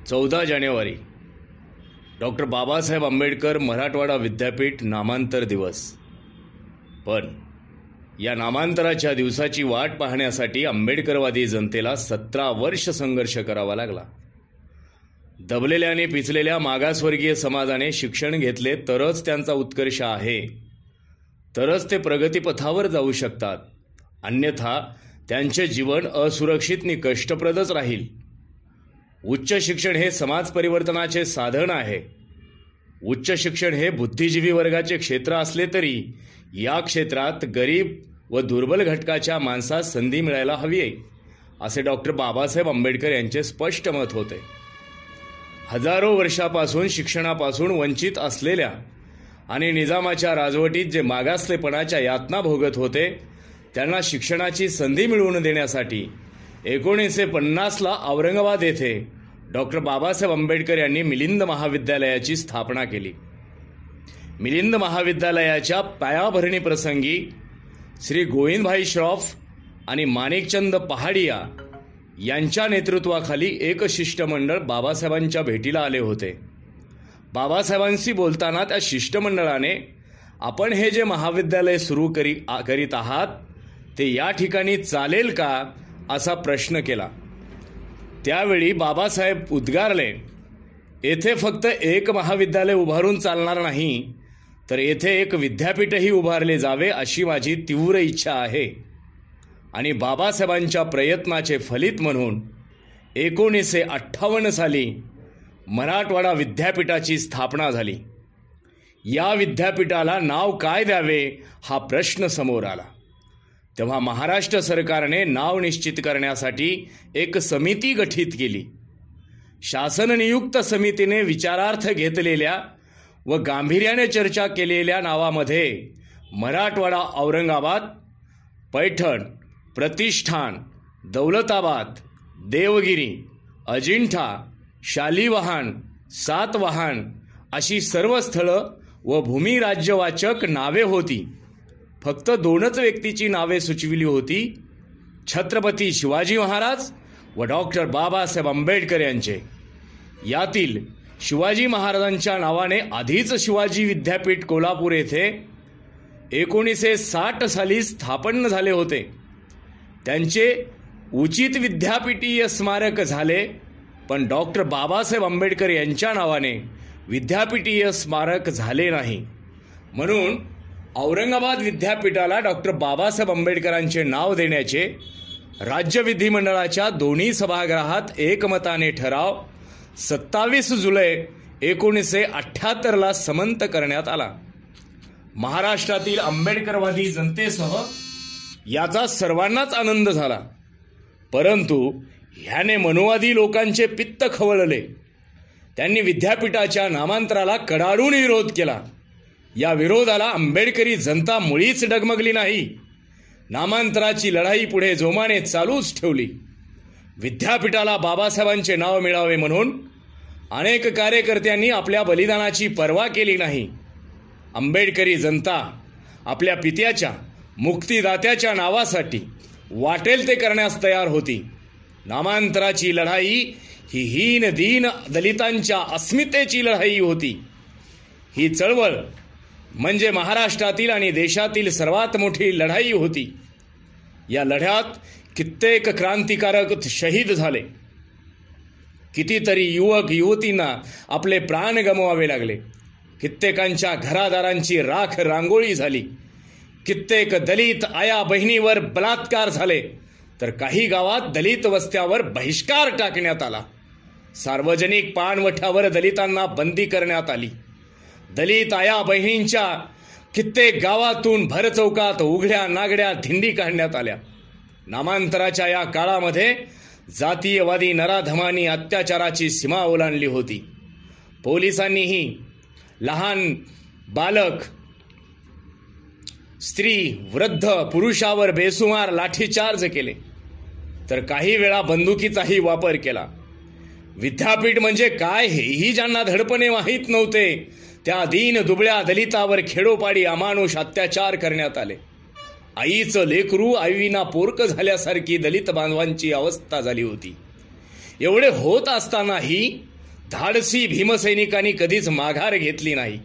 14 जानेवारी doctor Babasaheb Ambedkar Marathwada विद्यापीठ नामांतर दिवस। पण या नामांतराच्या दिवसाची वाट पाहण्यासाठी आंबेडकरवादी जनतेला 17 वर्ष संघर्ष करावा लागला। दबलेल्या आणि पिचलेल्या मागासवर्गीय समाजाने शिक्षण घेतले तरच त्यांचा उत्कर्ष आहे, तरच ते प्रगतीपथावर जाऊ शकतात, अन्यथा त्यांचे जीवन असुरक्षित आणि कष्टप्रदच राहील। उच्च शिक्षण हे समाज परिवर्तनाचे साधन आहे। उच्च शिक्षण हे बुद्धिजीवी वर्गाचे क्षेत्र असले तरी या क्षेत्रात गरीब व दुर्बल घटकाच्या माणसास संधी मिळायला हवी आहे, असे डॉक्टर बाबासाहेब आंबेडकर यांचे स्पष्ट मत होते। हजारो वर्षापासून शिक्षणापासून वंचित असलेल्या आणि निजामाच्या राजवटीत जे मागासलेपणाच्या यातना भोगत होते त्यांना शिक्षणाची संधी मिळवून देण्यासाठी 1950ला औरंगाबाद येथे डॉक्टर बाबासाहेब आंबेडकर यांनी मिलिंद महाविद्यालयाची स्थापना केली। मिलिंद महाविद्यालयाच्या पायाभरणी प्रसंगी श्री गोविंदभाई श्रॉफ आणि माणिकचंद पहाडिया यांच्या नेतृत्वाखाली एक शिष्टमंडळ बाबासाहेबांच्या भेटीला आले होते। बाबासाहेबांशी बोलताना त्या शिष्टमंडळाने आपण हे जे महाविद्यालय सुरू करीत आहात ते या ठिकाणी चालेल का असा प्रश्न केला। त्यावेळी बाबासाहेब उद्गारले, येथे फक्त एक महाविद्यालय उभारून चालणार नाही, तर येथे एक विद्यापीठही उभारले जावे अशी माझी तीव्र इच्छा आहे। आणि बाबासाहेबांच्या प्रयत्नाचे फलित म्हणून 1958 साली मराठवाडा विद्यापीठाची स्थापना झाली। या विद्यापीठाला नाव काय द्यावे हा प्रश्न समोर आला। तेव्हा महाराष्ट्र सरकारने नाव निश्चित करण्यासाठी एक समिती गठीत केली। शासन नियुक्त समितीने विचारार्थ घेतलेल्या व गांभीर्याने चर्चा केलेल्या नावामध्ये मराठवाडा औरंगाबाद, पैठण, प्रतिष्ठान, दौलताबाद, देवगिरी, अजिंठा, शालिवाहन, सातवाहन अशी सर्व स्थळं व भूमी राज्यवाचक नावे होती। फक्त 2च व्यक्तीची नावे सुचविली होती, छत्रपती शिवाजी महाराज व डॉक्टर बाबासाहेब आंबेडकर यांचे। यातील शिवाजी महाराजांच्या नावाने आधीच शिवाजी विद्यापीठ कोल्हापूर येथे 1960 साली स्थापन झाले होते। त्यांचे उचित विद्यापीठीय स्मारक झाले, पण डॉक्टर बाबासाहेब आंबेडकर यांच्या नावाने विद्यापीठीय स्मारक झाले नाही। म्हणून औरंगाबाद विद्यापीठाला डॉक्टर बाबासाहेब आंबेडकरांचे नाव देण्याचे राज्य विधिमंडळाच्या दोन्ही सभागृहात एकमताने ठराव 27 जुलै 1978ला संमत करण्यात आला। महाराष्ट्रातील आंबेडकरवादी जनतेसह याचा सर्वांनाच आनंद झाला, परंतु ह्याने मनुवादी लोकांचे पित्त खवळले। त्यांनी विद्यापीठाच्या नामांतराला कडाडून विरोध केला। या विरोधाला आंबेडकरी जनता मुळीच डगमगली नाही। नामांतराची लढाई पुढे जोमाने चालूच ठेवली। विद्यापीठाला बाबासाहेबांचे नाव मिळावे म्हणून अनेक कार्यकर्त्यांनी आपल्या बलिदानाची पर्वा केली नाही। आंबेडकरी जनता आपल्या पित्याच्या मुक्तिदात्याच्या नावासाठी वाटेल ते करण्यास तयार होती। नामांतराची लढाई ही हीन दीन दलितांच्या अस्मितेची लढाई होती। ही चळवळ म्हणजे महाराष्ट्रातील आणि देशातील सर्वात मोठी लढाई होती। या लढ्यात कित्येक क्रांतिकारक शहीद झाले, कितीतरी युवक युवतींना आपले प्राण गमवावे लागले, कित्येकांच्या घरादारांची राख रांगोळी झाली, कित्येक दलित आया बहिणीवर बलात्कार झाले, तर काही गावात दलित वस्त्यावर बहिष्कार टाकण्यात आला। सार्वजनिक पाणवठ्यावर दलितांना बंदी करण्यात आली। दलित आया बहिणींच्या कित्येक गावातून भरचौकात उघड्या नागड्या धिंडी काढण्यात आल्या। नामांतराच्या या काळामध्ये जातीयवादी नराधमांनी अत्याचाराची सीमा ओलांडली होती। पोलिसांनीही लहान बालक, स्त्री, वृद्ध, पुरुषावर बेसुमार लाठीचार्ज केले, तर काही वेळा बंदुकीचाही वापर केला। विद्यापीठ म्हणजे काय हेही ज्यांना धडपणे माहीत नव्हते त्या दीन दुबळ्या दलितावर खेडोपाडी अमानुष अत्याचार करण्यात आले। आईचं लेकरू आईविना पोरक झाल्यासारखी दलित बांधवांची अवस्था झाली होती। एवढे होत असतानाही धाडसी भीमसैनिकांनी कधीच माघार घेतली नाही.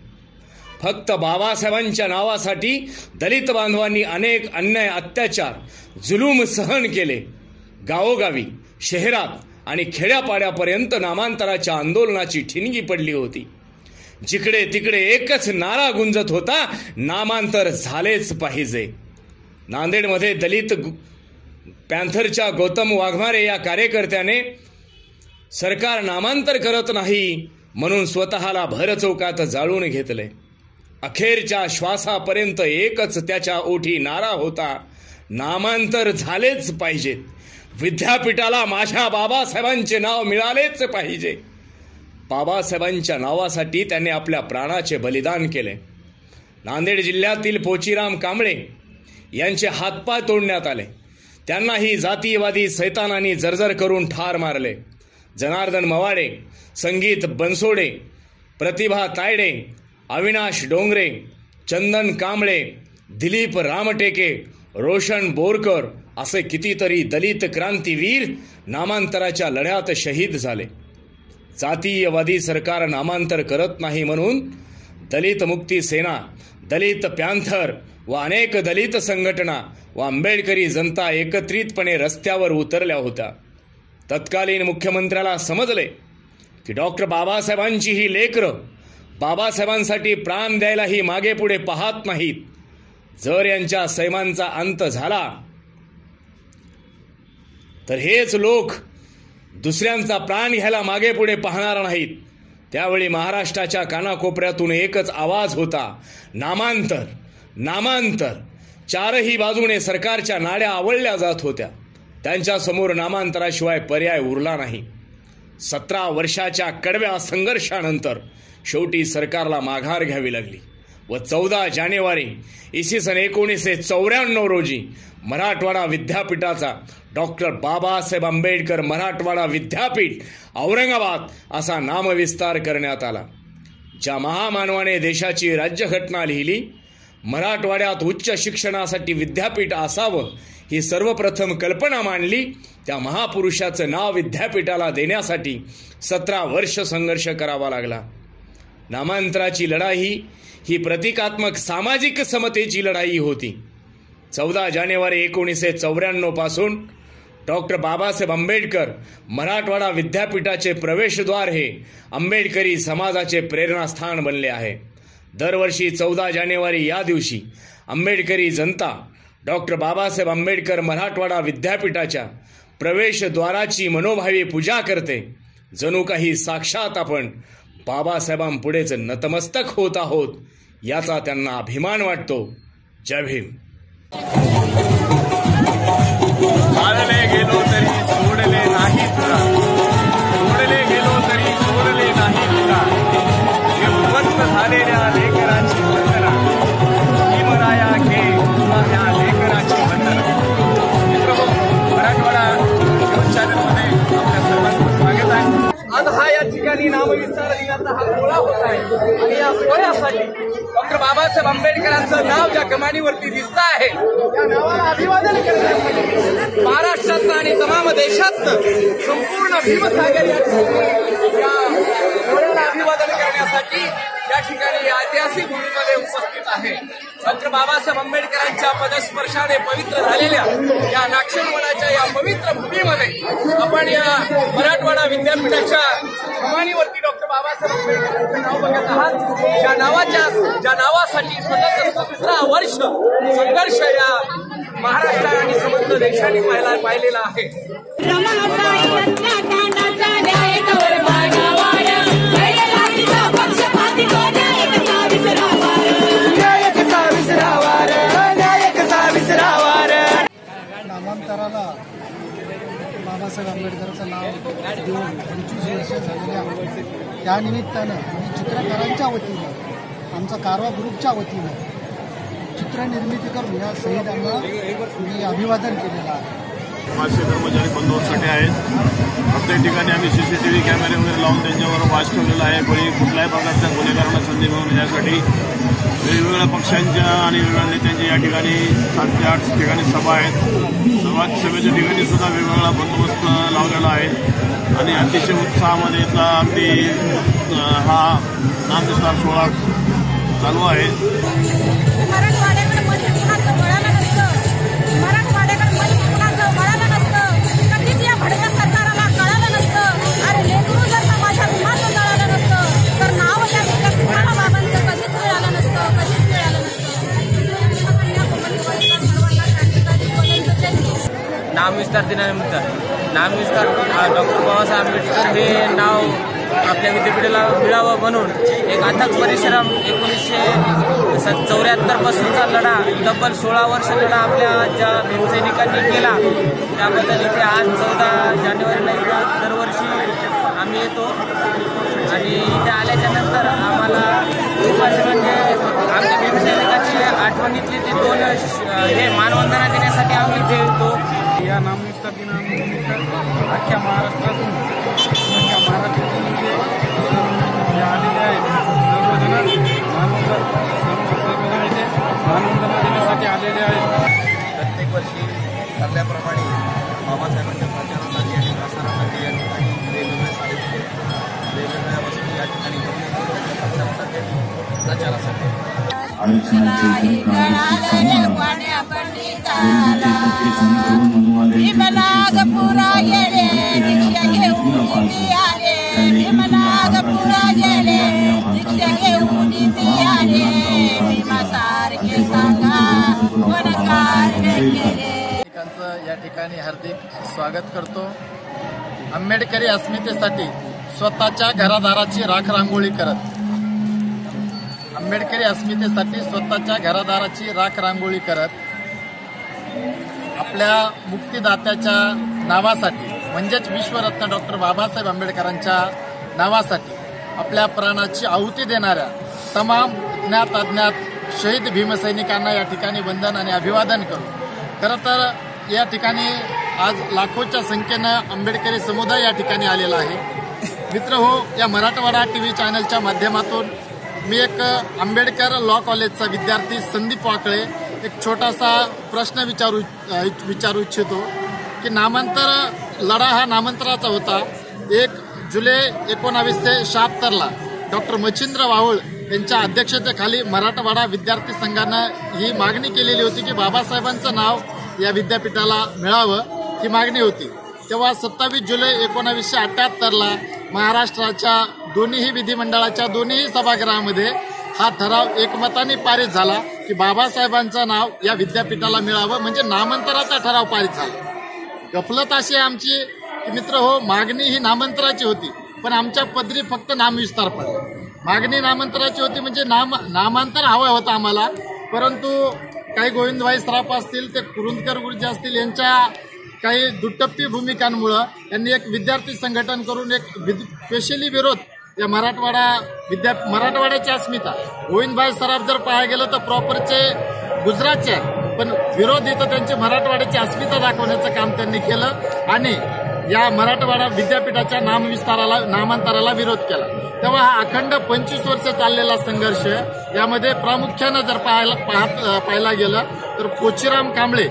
फक्त बाबासाहेबांच्या नावासाठी दलित बांधवांनी अनेक अन्याय, अत्याचार, जुलूम सहन केले. गावोगावी, शहरात आणि खेड्यापाड्यापर्यंत नामांतराच्या आंदोलनाची ठिणगी पडली होती. जिकडे तिकडे एकच नारा गुंजत होता, नामांतर झालेच पाहिजे. नांदेडमध्ये दलित पॅन्थरच्या गौतम वाघमारे या कार्यकर्त्याने सरकार नामांतर करत नाही म्हणून स्वतःला भर चौकात जाळून घेतले. अखेरच्या श्वासापर्यंत एकच त्याच्या ओठी नारा होता, नामांतर झालेच पाहिजेत. विद्यापीठाला माझ्या बाबासाहेबांचे नाव मिळालेच पाहिजे. बाबासाहेबांच्या नावासाठी त्यांनी आपल्या प्राणाचे बलिदान केले. नांदेड जिल्ह्यातील पोचीराम कांबळे यांचे हातपाय तोडण्यात आले. त्यांनाही जातीयवादी सैतानांनी जर्जर करून ठार मारले. जनार्दन मवाडे, संगीत बनसोडे, प्रतिभा तायडे, अविनाश डोंगरे, चंदन कांबळे, दिलीप रामटेके, रोशन बोरकर असे कितीतरी दलित क्रांतीवीर नामांतराच्या लढ्यात शहीद झाले. जातीयवादी सरकार नामांतर करत नाही म्हणून दलित मुक्ती सेना, दलित पॅन्थर व अनेक दलित संघटना व आंबेडकरी जनता एकत्रितपणे रस्त्यावर उतरल्या होत्या. तत्कालीन मुख्यमंत्र्याला समजले की डॉक्टर बाबासाहेबांची ही लेकरं बाबासाहेबांसाठी प्राण द्यायलाही मागे पुढे पाहत नाहीत. जर यांच्या सैमांचा अंत झाला तर हेच लोक दुसऱ्यांचा प्राण घ्यायला मागे पुढे पाहणार नाहीत. त्यावेळी महाराष्ट्राच्या कानाकोपऱ्यातून एकच आवाज होता, नामांतर, नामांतर. चारही बाजूने सरकारच्या नाड्या आवळल्या जात होत्या. त्यांच्यासमोर नामांतराशिवाय पर्याय उरला नाही. 17 वर्षाच्या कडव्या संघर्षानंतर शेवटी सरकारला माघार घ्यावी लागली व 14 जानेवारी इसवी सन 1994 रोजी मराठवाडा विद्यापीठाचा डॉक्टर बाबासाहेब आंबेडकर मराठवाडा विद्यापीठ औरंगाबाद असा नामविस्तार करण्यात आला. ज्या महामानवाने देशाची राज्यघटना लिहिली, मराठवाड्यात उच्च शिक्षणासाठी विद्यापीठ असावं ही सर्वप्रथम कल्पना मांडली, त्या महापुरुषाचं नाव विद्यापीठाला देण्यासाठी 17 वर्ष संघर्ष करावा लागला. नामांतराची लढाई ही प्रतिकात्मक सामाजिक समतेची लढाई होती. 14 जानेवारी 1994 पासून डॉक्टर बाबासाहेब आंबेडकर मराठवाडा विद्यापीठाचे प्रवेशद्वार हे आंबेडकरी समाजाचे प्रेरणास्थान बनले आहे. दरवर्षी 14 जानेवारी या दिवशी आंबेडकरी जनता डॉक्टर बाबासाहेब आंबेडकर मराठवाडा विद्यापीठाच्या प्रवेशद्वाराची मनोभावे पूजा करते. जणू काही साक्षात आपण बाबासाहेबांपुढेच नतमस्तक होत आहोत याचा त्यांना अभिमान वाटतो. जय भीम. मारले गेलो तरी सोडले नाही तुला, सोडले गेलो तरी सोडले नाही तुला. हे उद्ध्वस्त झालेल्या लेकराची वंदना, भीमराया घे तुला ह्या लेकराची वंदना. मित्रहो, मराठवाडा न्यूज चॅनलमध्ये आपल्या सर्वांचं स्वागत आहे. आज हा या ठिकाणी नामविस्तार दिनाचा हा सोहळा होत आहे आणि या सोहळ्यासाठी डॉक्टर बाबासाहेब आंबेडकरांचं नाव ज्या कमानीवरती दिसतं आहे त्या नावाला अभिवादन करण्यासाठी महाराष्ट्रात आणि तमाम देशात संपूर्ण भीमसागर या सोहळ्याला अभिवादन करण्यासाठी या ठिकाणी ऐतिहासिक भूमीमध्ये उपस्थित आहे. डॉक्टर बाबासाहेब आंबेडकरांच्या पदस्पर्शाने पवित्र झालेल्या या नागशेनवनाच्या या पवित्र भूमीमध्ये आपण या मराठवाडा विद्यापीठाच्या कमानीवरती डॉक्टर बाबासाहेब आंबेडकरांचं नाव बघत आहात. ज्या नावासाठी सतत 17 वर्ष संघर्ष या महाराष्ट्र आणि समग्र देशाने पाहिलेला आहे. नामांतराला बाबासाहेब आंबेडकरांचं नाव देऊन 25 वर्ष झालेल्या त्यानिमित्तानं मी चित्रकारांच्या वतीनं, आमचा कारवा ग्रुपच्या वतीनं चित्रनिर्मिती करून या शहीदांना मी अभिवादन केलेलं आहे. 500 कर्मचारी बंदोबस्तासाठी आहेत। प्रत्येक ठिकाणी आम्ही CCTV कॅमेरे वगैरे लावून त्यांच्यावर वाच ठेवलेला आहे। कोणी कुठल्याही प्रकारच्या गुन्हेगारांना संधी मिळवून यासाठी वेगवेगळ्या पक्षांच्या आणि वेगवेगळ्या नेत्यांच्या या ठिकाणी 7 ते 8 ठिकाणी सभा आहेत। सभेच्या ठिकाणी सुद्धा वेगवेगळा बंदोबस्त लावलेला आहे आणि अतिशय उत्साहामध्ये इथला अगदी हा नामविस्तार सोहळा चालू आहे। नामविस्तार दिनानिमित्त नामविस्तार डॉक्टर बाबासाहेब आंबेडकर हे नाव आपल्या विद्यापीठाला मिळावं म्हणून एक अथक परिश्रम 1974 पासूनचा लढा तब्बल 16 वर्ष लढा आपल्या ज्या भीमसैनिकांनी केला त्याबद्दल इथे आज 14 जानेवारीला दरवर्षी आम्ही येतो आणि इथे आल्याच्या नंतर आम्हाला खूप असे म्हणजे आमच्या भीमसैनिकाची आठवणीतले ते 2 हे मानवंदना देण्यासाठी आम्ही इथे येतो। या नामविस्तार दिनानिमित्त अख्ख्या महाराष्ट्रातून आलेले आहेत। सर्वजण इथे मानवंदना देण्यासाठी आलेले आहेत। प्रत्येक वर्षी ठरल्याप्रमाणे बाबासाहेबांच्या प्रचारासाठी आणि प्रसारासाठी या ठिकाणी वेगवेगळे साहित्य वेगवेगळ्या वस्तू या ठिकाणी प्रचारासाठी या ठिकाणी हार्दिक स्वागत करतो। आंबेडकरी अस्मितेसाठी स्वतःच्या घरादाराची राख रांगोळी करत आंबेडकरी अस्मितेसाठी स्वतःच्या घरादाराची राख रांगोळी करत आपल्या मुक्तिदात्याच्या नावासाठी म्हणजेच विश्वरत्न डॉक्टर बाबासाहेब आंबेडकरांच्या नावासाठी आपल्या प्राणाची आहुती देणाऱ्या तमाम ज्ञात अज्ञात शहीद भीमसैनिकांना या ठिकाणी वंदन आणि अभिवादन करू। खरं तर या ठिकाणी आज लाखोच्या संख्येनं आंबेडकरी समुदाय या ठिकाणी आलेला आहे। मित्र हो, या मराठवाडा TV चॅनलच्या माध्यमातून मी एक आंबेडकर लॉ कॉलेजचा विद्यार्थी संदीप वाकळे एक छोटासा प्रश्न विचारू इच्छितो की नामांतर लढा हा नामांतराचा होता। 1 जुलै 1976 डॉक्टर मच्छिंद्र वाहुळ यांच्या अध्यक्षतेखाली मराठवाडा विद्यार्थी संघानं ही मागणी केलेली होती की बाबासाहेबांचं नाव या विद्यापीठाला मिळावं, ही मागणी होती। तेव्हा 27 जुलै 1978 महाराष्ट्राच्या दोन्ही विधिमंडळाच्या दोन्ही सभागृहामध्ये हा ठराव एकमताने पारित झाला की बाबासाहेबांचं नाव या विद्यापीठाला मिळावं, म्हणजे नामांतराचा ठराव पारित झाला। गफलत अशी आमची की मित्र हो, मागणी ही नामांतराची होती पण आमच्या पदरी फक्त नामविस्तार पडला। मागणी नामांतराची होती म्हणजे नामांतर हवं होतं आम्हाला, परंतु काही गोविंदभाई सराफ असतील ते कुरुंदकर गुरुजी असतील यांच्या काही दुटप्पी भूमिकांमुळं त्यांनी एक विद्यार्थी संघटन करून एक स्पेशली विरोध या मराठवाड्याची अस्मिता गोविंदभाई सराफ जर पाहायला गेलं तर प्रॉपरचे गुजरातचे आहेत, पण विरोध इथं त्यांची मराठवाड्याची अस्मिता दाखवण्याचं काम त्यांनी केलं आणि या मराठवाडा विद्यापीठाच्या नामांतराला विरोध केला। तेव्हा हा अखंड 25 वर्ष चाललेला संघर्ष यामध्ये प्रामुख्यानं जर पाहायला गेलं तर पोचीराम कांबळे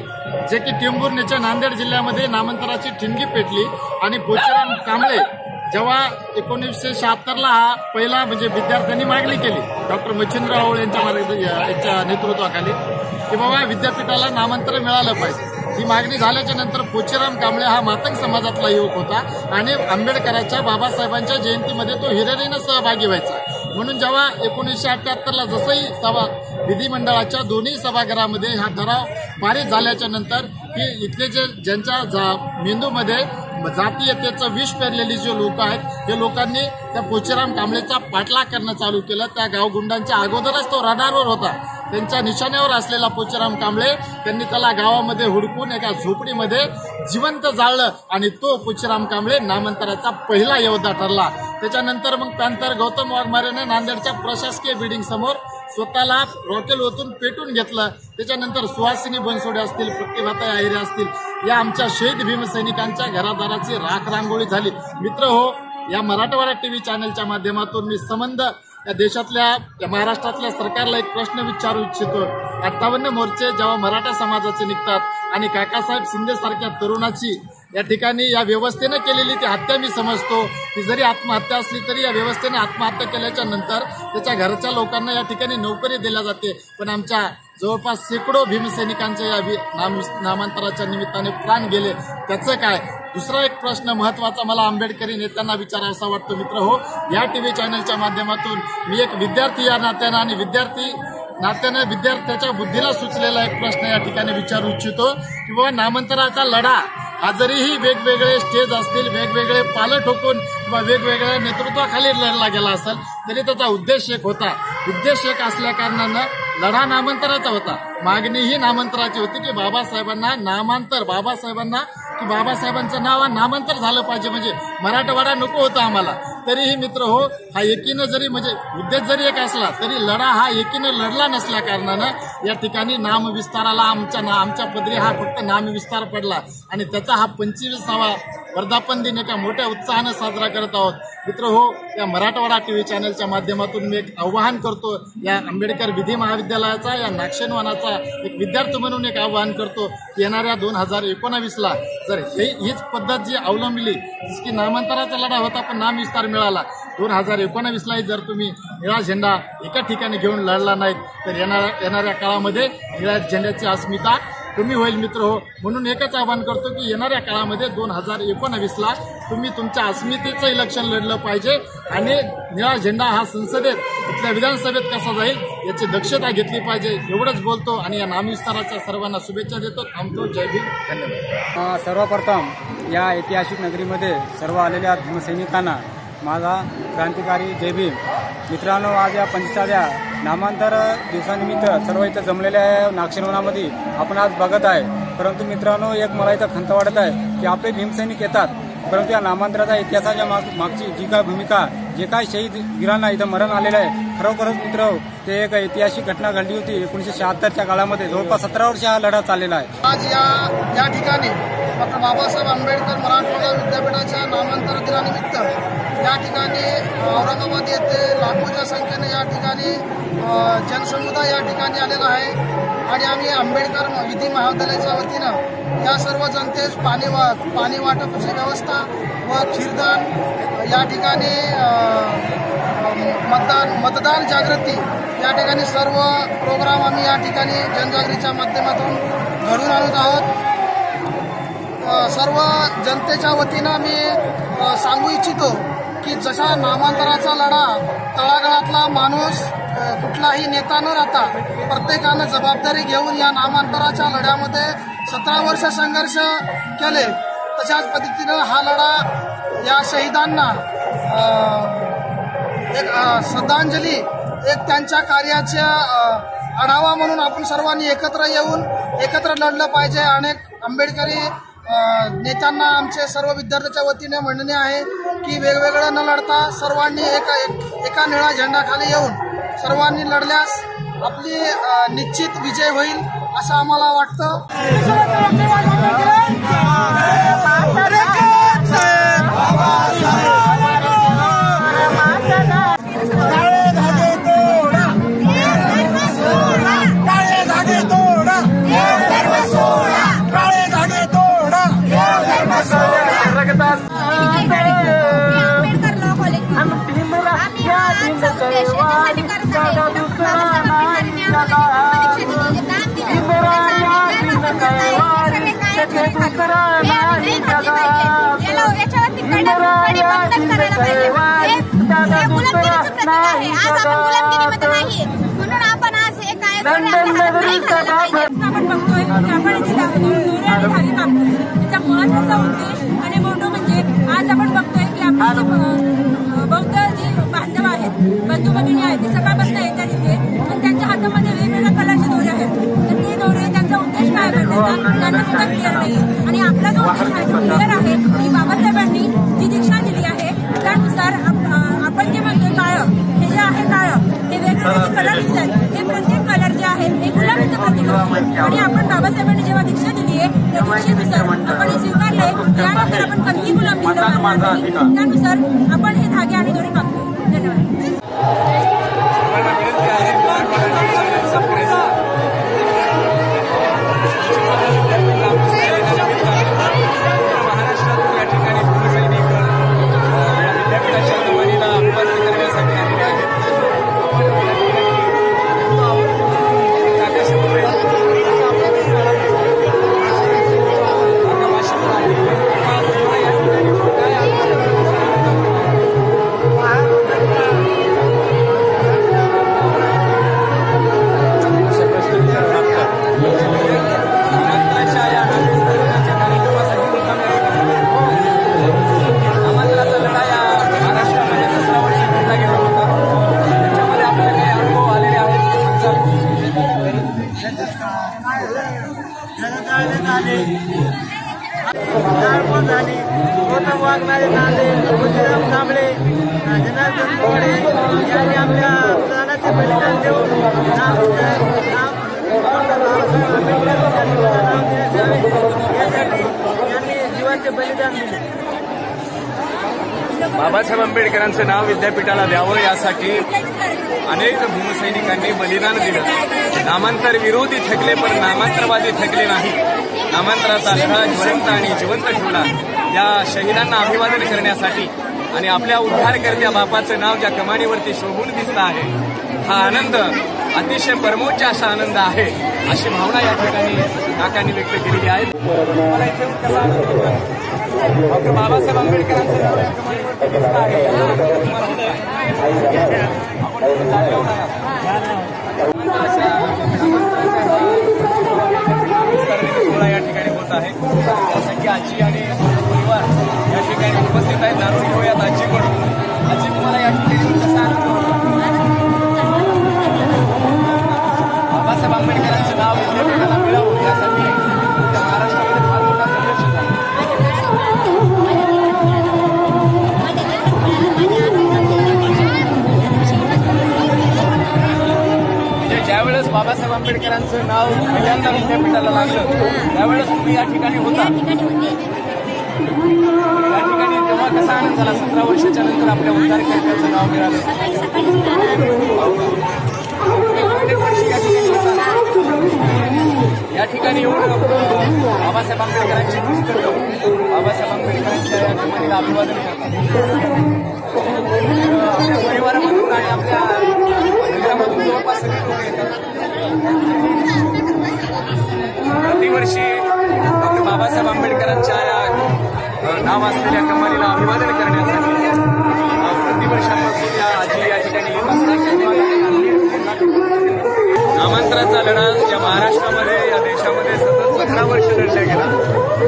जे की टेंभुर्णीच्या नांदेड जिल्ह्यामध्ये नामांतराची ठिणगी पेटली आणि पोचीराम कांबळे जेव्हा 1976 हा पहिला म्हणजे विद्यार्थ्यांनी मागणी केली डॉक्टर मच्छिंद्र वाहुळ यांच्या नेतृत्वाखाली की बाबा विद्यापीठाला नामांतर मिळालं पाहिजे। ही मागणी झाल्याच्या नंतर पोचीराम कांबळे हा मातंग समाजातला युवक होता आणि आंबेडकरांच्या बाबासाहेबांच्या जयंतीमध्ये तो हिरिरीनं सहभागी व्हायचा। म्हणून जेव्हा 1978 जसंही विधिमंडळाच्या दोन्ही सभागृहामध्ये हा ठराव पारित झाल्याच्या नंतर की इथले ज्यांच्या मेंदूमध्ये जातीयतेचं विष पेरलेली जे लोक आहेत ते लोकांनी त्या पोचीराम कांबळेचा पाठलाग करणं चालू केलं। त्या गावगुंडांच्या अगोदरच तो रडारवर होता, त्यांच्या निशाण्यावर असलेला पोचीराम कांबळे त्यांनी त्याला गावामध्ये हुडकून एका झोपडीमध्ये जिवंत जाळलं आणि तो पोचीराम कांबळे नामांतराचा पहिला योद्धा ठरला। त्याच्यानंतर मग पॅन्थर गौतम वाघमारेने नांदेडच्या प्रशासकीय बिल्डिंग समोर स्वतःला रॉकेल ओतून पेटून घेतलं. त्याच्यानंतर सुहासिनी बनसोडे असतील, प्रतिभाताई आहिरे असतील, या आमच्या शहीद भीमसैनिकांच्या घरादाराची राख रांगोळी झाली. मित्र हो, या मराठवाडा टीव्ही चॅनलच्या माध्यमातून मी संबंध या देशातल्या, या महाराष्ट्रातल्या सरकारला एक प्रश्न विचारू इच्छितो. 58 मोर्चे जेव्हा मराठा समाजाचे निघतात आणि काकासाहेब शिंदे सारख्या तरुणाची या ठिकाणी या व्यवस्थेनं केलेली ती हत्या मी समजतो की जरी आत्महत्या असली तरी या व्यवस्थेने आत्महत्या केल्याच्या नंतर त्याच्या घरच्या लोकांना या ठिकाणी नोकरी दिल्या जाते. पण आमच्या जवळपास शेकडो भीमसैनिकांच्या या नामांतराच्या निमित्ताने प्राण गेले, त्याचं काय? दुसरा एक प्रश्न महत्वाचा मला आंबेडकरी नेत्यांना विचारावासा वाटतो. मित्र हो, या टीव्ही चॅनलच्या माध्यमातून मी एक विद्यार्थी या नात्यानं आणि विद्यार्थ्याच्या बुद्धीला सुचलेला एक प्रश्न या ठिकाणी विचारू इच्छितो की बाबा नामांतराचा लढा हा जरीही वेगवेगळे स्टेज असतील, वेगवेगळे पालं ठोकून किंवा वेगवेगळ्या नेतृत्वाखाली लढला गेला असेल तरी त्याचा उद्देश एक होता. उद्देश एक असल्या कारणानं लढा नामांतराचा होता. मागणी ही नामांतराची होती की बाबासाहेबांचं नाव नामांतर झालं पाहिजे, म्हणजे मराठवाडा नको होता आम्हाला. तरीही मित्र हो, हा एकीनं जरी म्हणजे उद्देश जरी एक असला तरी लढा हा एकीनं लढला नसल्या कारणानं या ठिकाणी नामविस्ताराला आमच्या पदरी हा फक्त नामविस्तार पडला आणि त्याचा हा 25वा वर्धापन दिन एका मोठ्या उत्साहानं साजरा करत आहोत. मित्र हो, या मराठवाडा टीव्ही चॅनलच्या माध्यमातून मी एक आवाहन करतो, या आंबेडकर विधी महाविद्यालयाचा, या नागशेनवानाचा एक विद्यार्थी म्हणून एक आवाहन करतो. येणाऱ्या 2019ला जर हीच पद्धत जी अवलंबली, की नामांतराचा लढा होता पण नामविस्तार मिळाला, 2019ला जर तुम्ही निळा झेंडा एका ठिकाणी घेऊन लढला नाहीत तर येणाऱ्या काळामध्ये निळ्या झेंड्याची अस्मिता कमी होईल. मित्र हो, म्हणून एकच आवाहन करतो की येणाऱ्या काळामध्ये 2019ला तुम्ही तुमच्या अस्मितेचं इलेक्शन लढलं पाहिजे आणि निळा झेंडा हा संसदेत, इथल्या विधानसभेत कसा जाईल याची दक्षता घेतली पाहिजे. एवढंच बोलतो आणि या नामविस्ताराच्या सर्वांना शुभेच्छा देतो. थांबतो. जय भीम. धन्यवाद. सर्वप्रथम या ऐतिहासिक नगरीमध्ये सर्व आलेल्या भीमसैनिकांना माझा क्रांतिकारी जय भीम. मित्रांनो, आज या 25व्या नामांतर दिवसानिमित्त सर्व इथं जमलेल्या नागशेनवनामध्ये आपण आज बघत आहे. परंतु मित्रांनो, एक मला इथं खंत वाटत आहे की आपले भीमसैनिक येतात, परंतु या नामांतराच्या इतिहासाच्या मागची जी काय भूमिका, जे काय शहीद वीरांना इथं मरण आलेलं आहे, खरोखरच मित्र ते एक ऐतिहासिक घटना घडली होती 1976च्या काळामध्ये. जवळपास 17 वर्ष हा लढा चाललेला आहे. आज या ठिकाणी डॉक्टर बाबासाहेब आंबेडकर मराठवाडा विद्यापीठाच्या नामांतर दिनानिमित्त या ठिकाणी औरंगाबाद येथे लाखोच्या संख्येने या ठिकाणी जनसमुदाय या ठिकाणी आलेला आहे आणि आम्ही आंबेडकर विधी महाविद्यालयाच्या वतीनं या सर्व जनतेस पाणी वाटपाची व्यवस्था व खीरदान, या ठिकाणी मतदान जागृती, या ठिकाणी सर्व प्रोग्राम आम्ही या ठिकाणी जनजागृतीच्या माध्यमातून घडून आणत आहोत. सर्व जनतेच्या वतीनं मी सांगू इच्छितो की जसा नामांतराचा लढा तळागाळातला माणूस, कुठलाही नेता न राहता प्रत्येकानं जबाबदारी घेऊन या नामांतराच्या लढ्यामध्ये 17 वर्ष संघर्ष केले, तशाच पद्धतीनं हा लढा या शहीदांना एक श्रद्धांजली, एक त्यांच्या कार्याच्या आढावा म्हणून आपण सर्वांनी एकत्र येऊन एकत्र लढलं पाहिजे. अनेक आंबेडकरी नेत्यांना आमचे सर्व विद्यार्थ्यांच्या वतीने म्हणणे आहे की वेगवेगळं न लढता सर्वांनी एका निळा झेंडाखाली येऊन सर्वांनी लढल्यास आपली निश्चित विजय होईल असं आम्हाला वाटतं. म्हणून आपण आज एक आपण बघतोय की आपण त्याचा महत्वाचा उद्देश आणि मोठं म्हणजे आज आपण बघतोय की आपले बौद्ध जे बांधव आहेत, बंधू भगिनी आहेत, ते सकाळपासून येतात तिथे आणि त्यांच्या हातामध्ये वेगवेगळ्या कलाचे दोरे आहेत. तर ते दोरे त्यांचा उद्देश काय करण्याचा त्यांना सुद्धा क्लिअर नाही आणि आपला जो उद्देश आहे तो क्लिअर आहे की बाबासाहेबांनी जी दीक्षा दिली आहे त्यानुसार आपण जे म्हणतोय काळं, हे जे आहे काळं, हे वेगवेगळे कलर दिसतात आणि आपण बाबासाहेबांनी जेव्हा दीक्षा दिली आहे त्या दीक्षेनुसार आपण हे स्वीकारलंय. त्यानंतर आपण कधीही गुलाम नाही, त्यानुसार आपण हे धागे आणि दोरी कापतो. धन्यवाद. बाबासाहेब आंबेडकरांचं नाव विद्यापीठाला द्यावं यासाठी अनेक भीमसैनिकांनी बलिदान दिलं. नामांतर विरोधी थकले पण नामांतरवादी थकले नाही. नामांतराचा लढा ज्वलंत आणि जिवंत ठेवला. या शहीदांना अभिवादन करण्यासाठी आणि आपल्या उद्धारकर्त्या बापाचं नाव ज्या कमानीवरती शोभून दिसतं आहे, हा आनंद अतिशय परमोच्च असा आनंद आहे, अशी भावना या ठिकाणी काकांनी व्यक्त केलेली आहे. मला इथे कसा डॉक्टर बाबासाहेब आंबेडकरांचं नाव या कमानीवरती दिसतं आहे. सोहळा या ठिकाणी होत आहे. त्यासाठी आजी आणि परिवार या ठिकाणी उपस्थित आहेत. जाणून घेऊयात आजीकडून. आजी, तुम्हाला या ठिकाणी कसा बाबासाहेब आंबेडकरांचं नाव विद्यापीठाला मिळावं यासाठी महाराष्ट्रामध्ये फार मोठा संघर्ष झाला. म्हणजे ज्यावेळेस बाबासाहेब आंबेडकरांचं नाव पहिल्यांदा विद्यापीठाला लागलं त्यावेळेस तुम्ही या ठिकाणी होता. या ठिकाणी तेव्हा कसा आनंद झाला? 17 वर्षाच्या नंतर आपल्या उद्धारकर्त्याचं नाव मिळालं. प्रत्येक वर्षी या ठिकाणी येऊन बाबासाहेब आंबेडकरांची पुस्तकं, बाबासाहेब आंबेडकरांच्या या कमानीला अभिवादन करतात. आपल्या परिवारामधून आणि आपल्या नगरामधून जवळपास सगळे लोक येतात. प्रतिवर्षी डॉक्टर बाबासाहेब आंबेडकरांच्या या नाव असलेल्या कमानीला अभिवादन करण्यासाठी प्रतिवर्षापासून या आजी या ठिकाणी येत असतात. नामांतराचा लढा या महाराष्ट्रामध्ये या देशामध्ये सतत 17 वर्ष लढला गेला.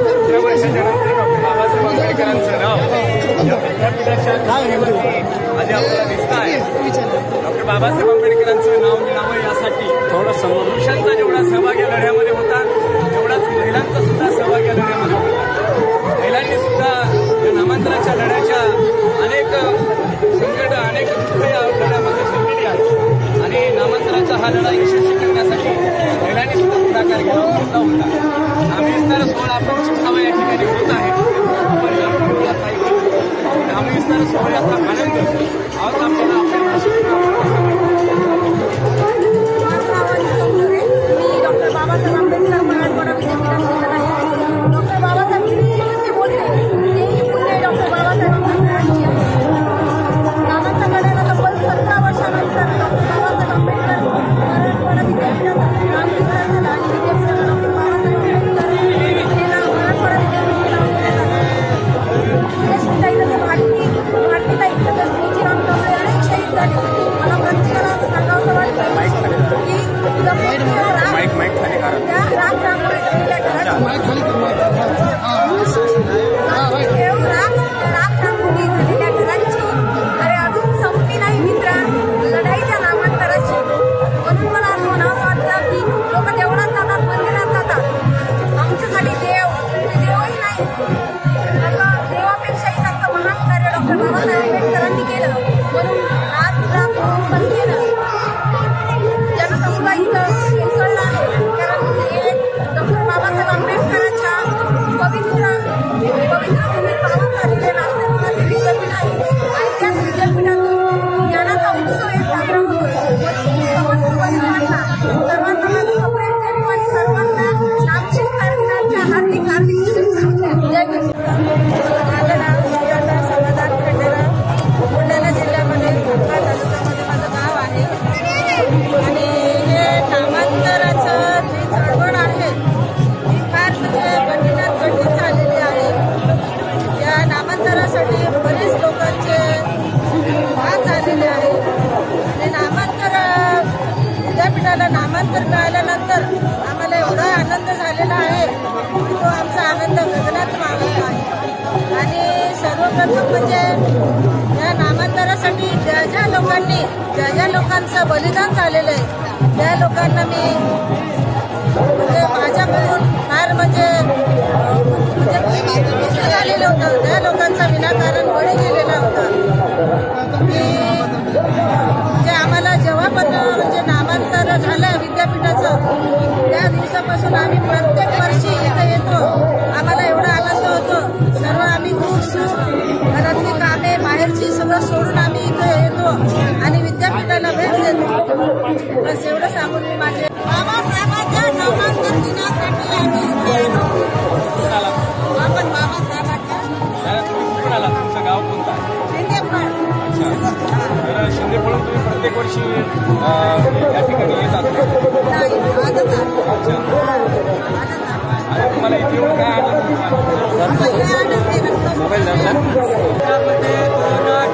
17 वर्षाच्या नंतर डॉक्टर बाबासाहेब आंबेडकरांचं नाव या विद्यापीठाच्या कमानीवरती आज आपल्याला दिसतं आहे. डॉक्टर बाबासाहेब आंबेडकरांचं नाव मिळावं यासाठी थोडं पुरुषांचा जेवढा सहभाग या लढ्यामध्ये होता तेवढाच महिलांचा सुद्धा सहभाग या लढ्यामध्ये होता. महिलांनी सुद्धा या नामांतराच्या लढ्याच्या अनेक संकट, अनेक दुःख या लढ्यामध्ये झेललेली आहेत आणि नामांतराचा हा लढा यशस्वी करण्यासाठी महिलांनी सुद्धा पुढाकार घेतला होता. आम्ही विस्तार सोहळा 25वा या ठिकाणी होत आहे. आम्ही विस्तार सोहळ्याचा आनंद आज आपल्याला डॉक्टर बाबासाहेब आंबेडकर मराठवाडा विद्यापीठात शिकत आहे. डॉक्टर बाबासाहेब जे बोलले तेही पुणे डॉक्टर बाबासाहेब आंबेडकरांची नामांतर लढ्याला तब्बल 17 वर्षानंतर डॉक्टर बाबासाहेब आंबेडकर मराठवाडा विद्यापीठाचा नाम विस्तार झाला आणि विद्यापीठाला डॉक्टर बाबासाहेब आंबेडकर मराठवाडा विद्यापीठाला भारतीताई श्रीजीराम कांबळे अनेक शहीद झाले. मला प्रत्येकाला असं सांगावं वाटतं की राग रांगोळी झालेल्या घरांची अरे अजून संपली नाही मित्रा लढाईच्या नामांतराची. म्हणून मला असं म्हणावं वाटतं की लोक देवळात जातात, मंदिरात जातात. आमच्यासाठी देवही नाही, देवापेक्षाही जास्त महान कार्य डॉक्टर बाबासाहेब आंबेडकरांनी केलं. म्हणून आज रात्र संख्येनं जनसमुदाय इथं उसळला आहे. कारण सर्वप्रथम म्हणजे या नामांतरासाठी ज्या लोकांचं बलिदान झालेलं आहे त्या लोकांना मी म्हणजे माझ्याकडून फार म्हणजे झालेलं होतं. त्या लोकांचा विनाकारण बळी गेलेला होता. म्हणजे आम्हाला जेव्हा पण म्हणजे नामांतर झालं विद्यापीठाचं त्या दिवसापासून आम्ही प्रत्येक वर्षी इथे येतो. आम्हाला एवढा आनंद होतो. सर्व आम्ही घरातली कामे बाहेरची सगळं सोडून आम्ही इथे येतो आणि विद्यापीठाला भेट देतो. बस एवढं सांगून मी माझे बाबासाहेबांच्या नामांतर दिनासाठी आम्ही इथे येतो. आपण बाबासाहेबांच्या तुमचं गाव कोणतं आहे? तर शिंदेफळ तुम्ही प्रत्येक वर्षी या ठिकाणी येत असता? आणि तुम्हाला इथे येऊन काय मोबाईल धरला?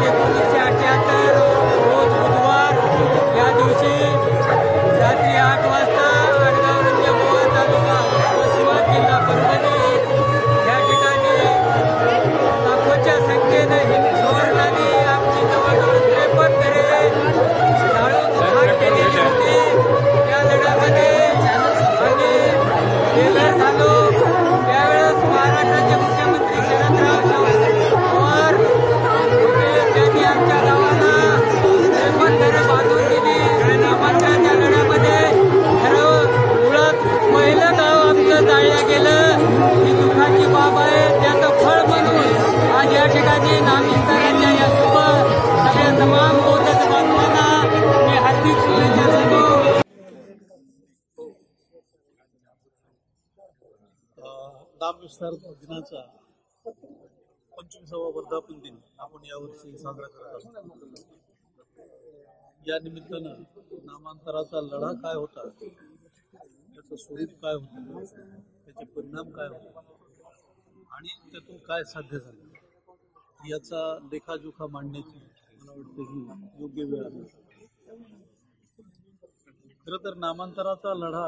1978 रोज बुधवार या दिवशी रात्री 8 वाजता आडगाव रंजनगाव तालुका उस्मानाबाद जिल्हा परभणी या ठिकाणी लाखोच्या संख्येने हिंदुस्थानी आमची जवळजवळ 53 घरे जाळून खाक केलेली होती. या लढ्यामध्ये आम्ही गेलं झालो. त्यावेळेस महाराष्ट्राचे मुख्यमंत्री शरदराव पवार त्यांनी आमच्या गावाला 53 घरे बांधून दिली. नामांतराच्या लढ्यामध्ये खरं मुळात पहिलं गाव आमचं जाळलं गेलं ही दुःखाची बाब आहे. त्याचं फळ म्हणून आज या ठिकाणी नामविस्ताराच्या या सगळ्या तमाम बौद्ध बांधवांना मी हार्दिक शुभेच्छा देतो. नामविस्तार दिनाचा 25वा वर्धापन दिन आपण यावर्षी साजरा करत आहोत. या निमित्तानं नामांतराचा लढा काय होता, त्याचं स्वरूप काय होतं, त्याचे परिणाम काय होते आणि त्यातून काय साध्य झालं याचा लेखाजोखा मांडण्याची मला वाटतं ही योग्य वेळ आहे. खरं तर नामांतराचा लढा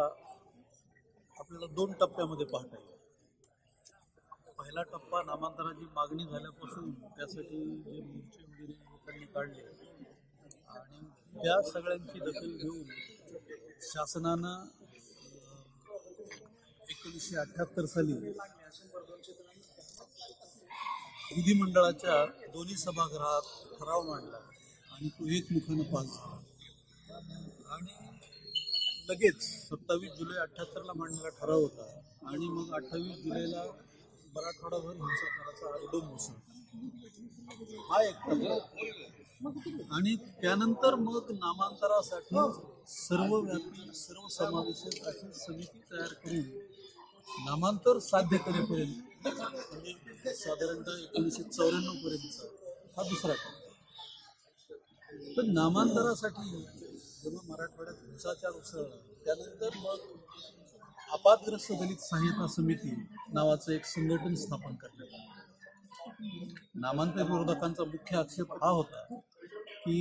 आपल्याला 2 टप्प्यामध्ये पाहता येईल. पहिला टप्पा नामांतराची मागणी झाल्यापासून त्यासाठी जे मोर्चे वगैरे लोकांनी काढले आणि त्या सगळ्यांची दखल घेऊन शासनानं 1978 साली विधिमंडळाच्या दोन्ही सभागृहात ठराव मांडला आणि तो एकमुखानं पास झाला. आणि लगेच 27 जुलै 78ला मांडलेला ठराव होता आणि मग 28 जुलैला मराठवाडाभर हिंसाचाराचा आगडोम बसला. हा एक टप्पा. आणि त्यानंतर मग नामांतरासाठी सर्वव्यापी सर्वसमावेशक अशी समिती तयार करून नामांतर साध्य करेपर्यंत म्हणजे साधारणतः 1994 पर्यंत हा दुसरा टप्पा. तर नामांतरासाठी जेव्हा मराठवाड्यात हिंसाचार उसळला त्यानंतर मग आपातग्रस्त दलित सहाय्यता समिती नावाचं एक संघटन स्थापन करण्यात आलं. नामांतर विरोधकांचा मुख्य आक्षेप हा होता की